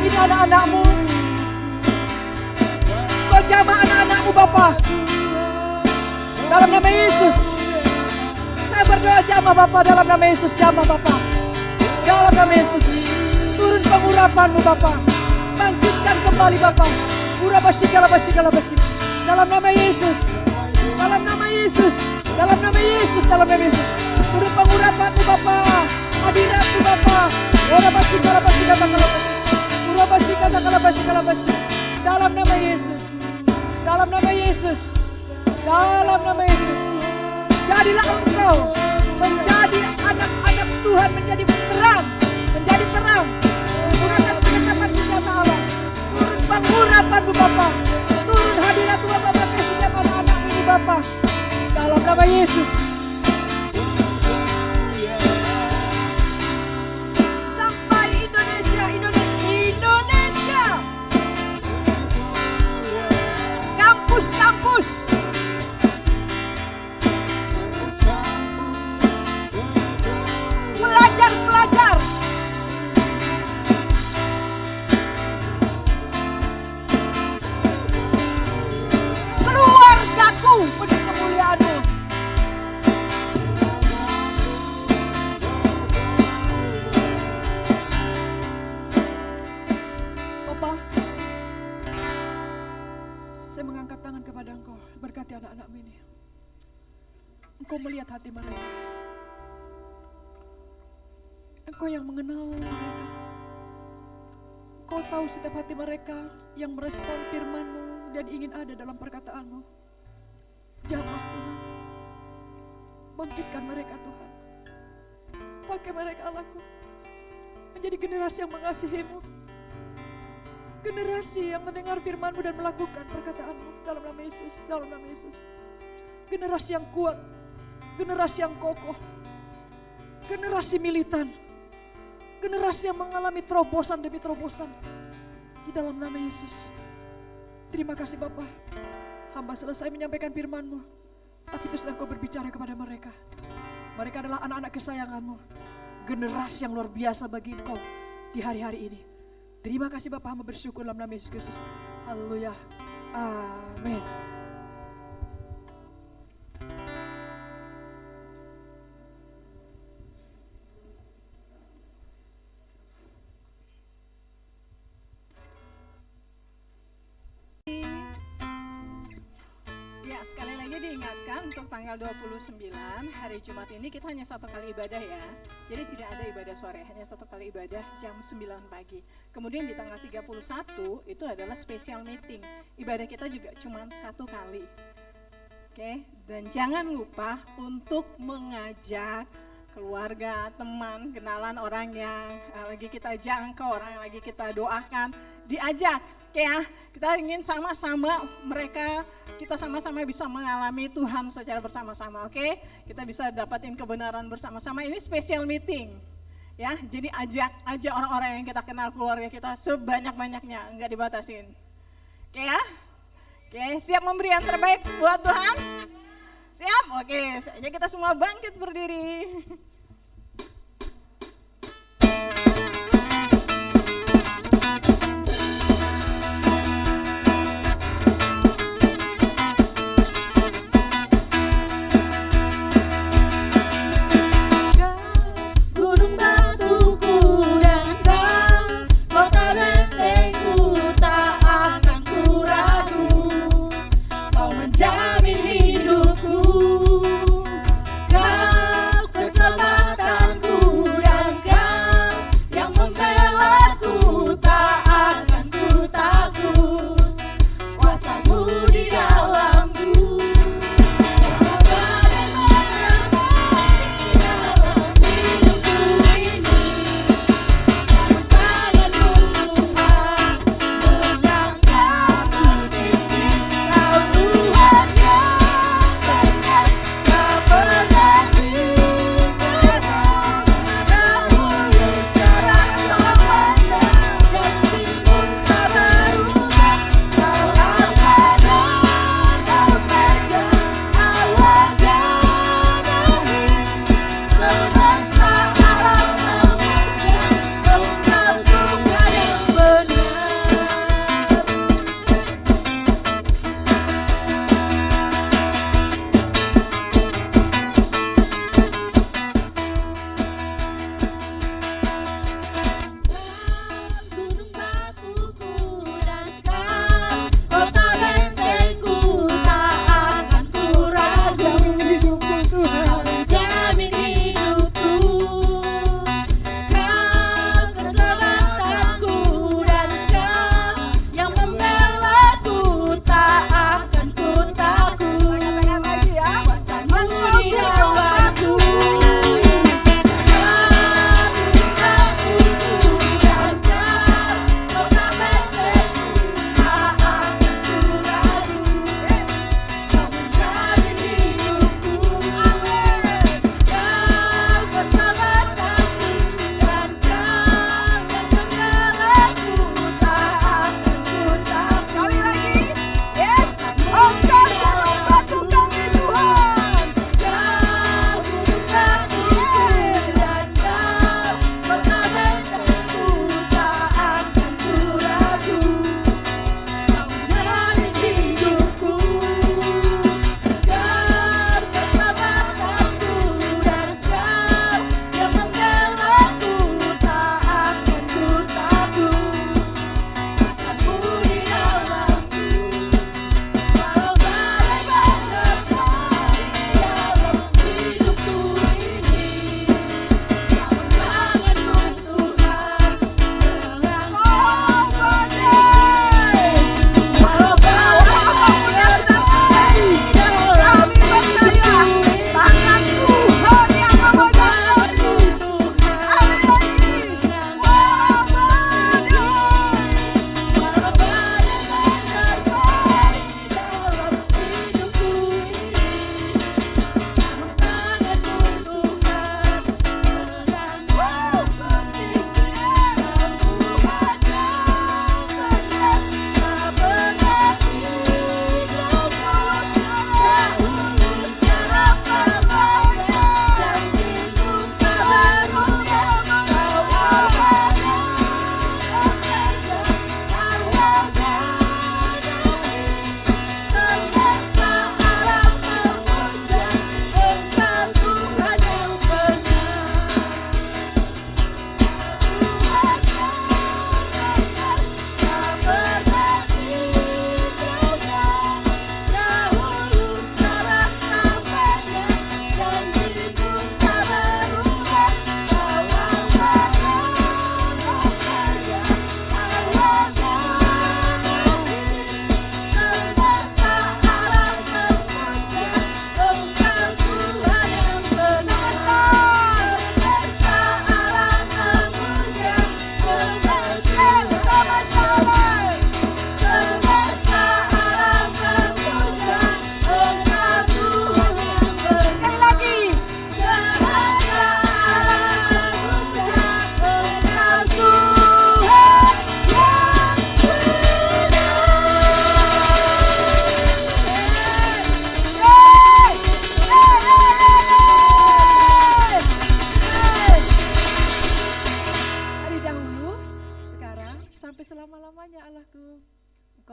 ini anak-anak-Mu. Kau jamah anak-anak-Mu Bapak. Dalam nama Yesus, saya berdoa, jamah Bapak. Dalam nama Yesus, jamah Bapak. Dalam nama Yesus, turun pengurapan-Mu Bapak. Bangkitkan kembali Bapak. Urabasi-kalabasi. Dalam nama Yesus, dalam nama Yesus, dalam nama Yesus, dalam nama Yesus. Turun pengurapan-Mu Bapak. Hadirat-Mu Bapak. Urabasi-kalabasi. Urabasi-kalabasi. Dalam nama Yesus, dalam nama Yesus, dalam nama Yesus. Jadilah Engkau menjadi anak-anak Tuhan, menjadi terang, menjadi terang. Menggunakan perlengkapan senjata Allah. Turun pengurapan-Mu Bapa. Turun hadirat-Mu Bapa pakai setiap anak-anak ini Bapa. Dalam nama Yesus. Sampai Indonesia. Kampus-kampus. Pelajar-pelajar. Keluargaku penuh kemuliaan-Mu. Bapak, saya mengangkat tangan kepada Engkau, berkati anak-anak-Mu ini. Engkau melihat hati mereka. Engkau yang mengenal mereka. Engkau tahu setiap hati mereka yang merespon firman-Mu dan ingin ada dalam perkataan-Mu. Jamah Tuhan, bangkitkan mereka Tuhan. Pakai mereka Allahku, menjadi generasi yang mengasihi-Mu. Generasi yang mendengar firman-Mu dan melakukan perkataan-Mu dalam nama Yesus, dalam nama Yesus. Generasi yang kuat, generasi yang kokoh, generasi militan, generasi yang mengalami terobosan demi terobosan di dalam nama Yesus. Terima kasih Bapa. Hamba selesai menyampaikan firman-Mu, tapi itu sedang Kau berbicara kepada mereka. Mereka adalah anak-anak kesayangan-Mu, generasi yang luar biasa bagi Engkau di hari-hari ini. Terima kasih Bapak, hamba bersyukur dalam nama Yesus Kristus. Haleluya. Amin. Jadi diingatkan untuk tanggal 29 hari Jumat ini kita hanya satu kali ibadah ya. Jadi tidak ada ibadah sore, hanya satu kali ibadah jam 9 pagi. Kemudian di tanggal 31 itu adalah special meeting. Ibadah kita juga cuma satu kali. Oke, dan jangan lupa untuk mengajak keluarga, teman, kenalan orang yang lagi kita jangkau, orang yang lagi kita doakan, diajak. Oke ya, kita ingin sama-sama kita sama-sama bisa mengalami Tuhan secara bersama-sama, oke? Kita bisa dapatin kebenaran bersama-sama. Ini special meeting, ya. Jadi ajak orang-orang yang kita kenal, keluarga kita sebanyak-banyaknya, enggak dibatasin. Oke ya? Oke, siap memberi yang terbaik buat Tuhan? Siap? Oke, saatnya kita semua bangkit berdiri. Gunung batuku dan kau, kota bentengku tak akan ku ragu. Kau menjamin hidupku, kau keselamatan.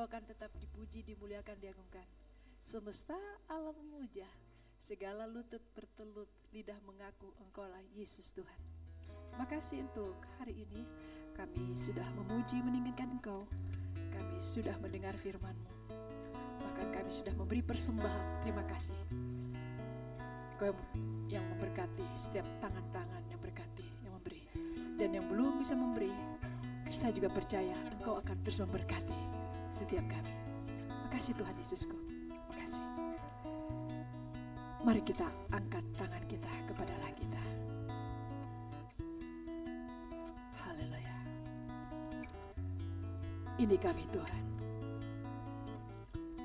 Engkau akan tetap dipuji, dimuliakan, diagungkan. Semesta alam memuja, segala lutut bertelut, lidah mengaku Engkaulah Yesus Tuhan. Makasih untuk hari ini kami sudah memuji, meninggikan Engkau. Kami sudah mendengar firman-Mu. Bahkan kami sudah memberi persembahan. Terima kasih. Engkau yang memberkati setiap tangan-tangan yang berkati, yang memberi. Dan yang belum bisa memberi, saya juga percaya Engkau akan terus memberkati setiap kami. Makasih Tuhan Yesusku. Makasih. Mari kita angkat tangan kita kepada Allah kita. Haleluya. Ini kami Tuhan.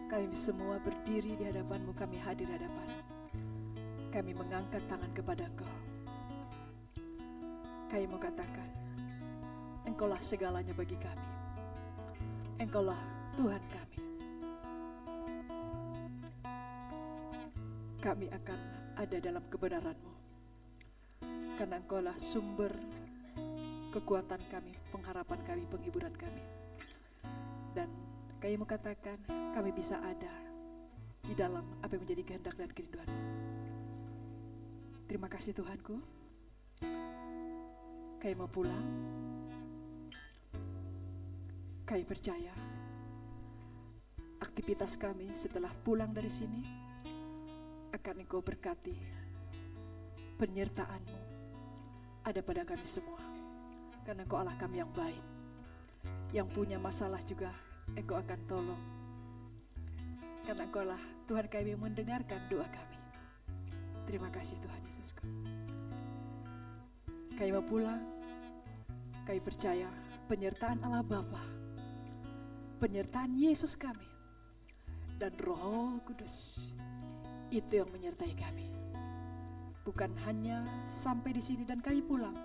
Kami semua berdiri di hadapan-Mu, kami hadir di hadapan. Kami mengangkat tangan kepada Engkau. Kami mau katakan, Engkaulah segalanya bagi kami. Engkaulah Tuhan kami. Kami akan ada dalam kebenaran-Mu. Karena Engkaulah sumber kekuatan kami, pengharapan kami, penghiburan kami. Dan kami mau katakan, kami bisa ada di dalam apa yang menjadi kehendak dan kerinduan. Terima kasih Tuhanku. Kami mau pulang. Kami percaya aktivitas kami setelah pulang dari sini akan Engkau berkati. Penyertaan-Mu ada pada kami semua. Karena Engkau Allah kami yang baik. Yang punya masalah juga Engkau akan tolong. Karena Engkau lah Tuhan kami yang mendengarkan doa kami. Terima kasih Tuhan Yesusku. Kami mau pulang. Kami percaya penyertaan Allah Bapa, penyertaan Yesus kami, dan Roh Kudus itu yang menyertai kami. Bukan hanya sampai di sini dan kami pulang,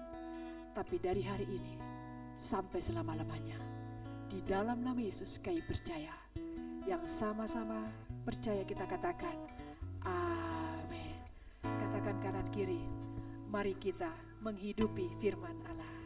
tapi dari hari ini sampai selama-lamanya. Di dalam nama Yesus kami percaya. Yang sama-sama percaya kita katakan amin. Katakan kanan kiri, mari kita menghidupi firman Allah.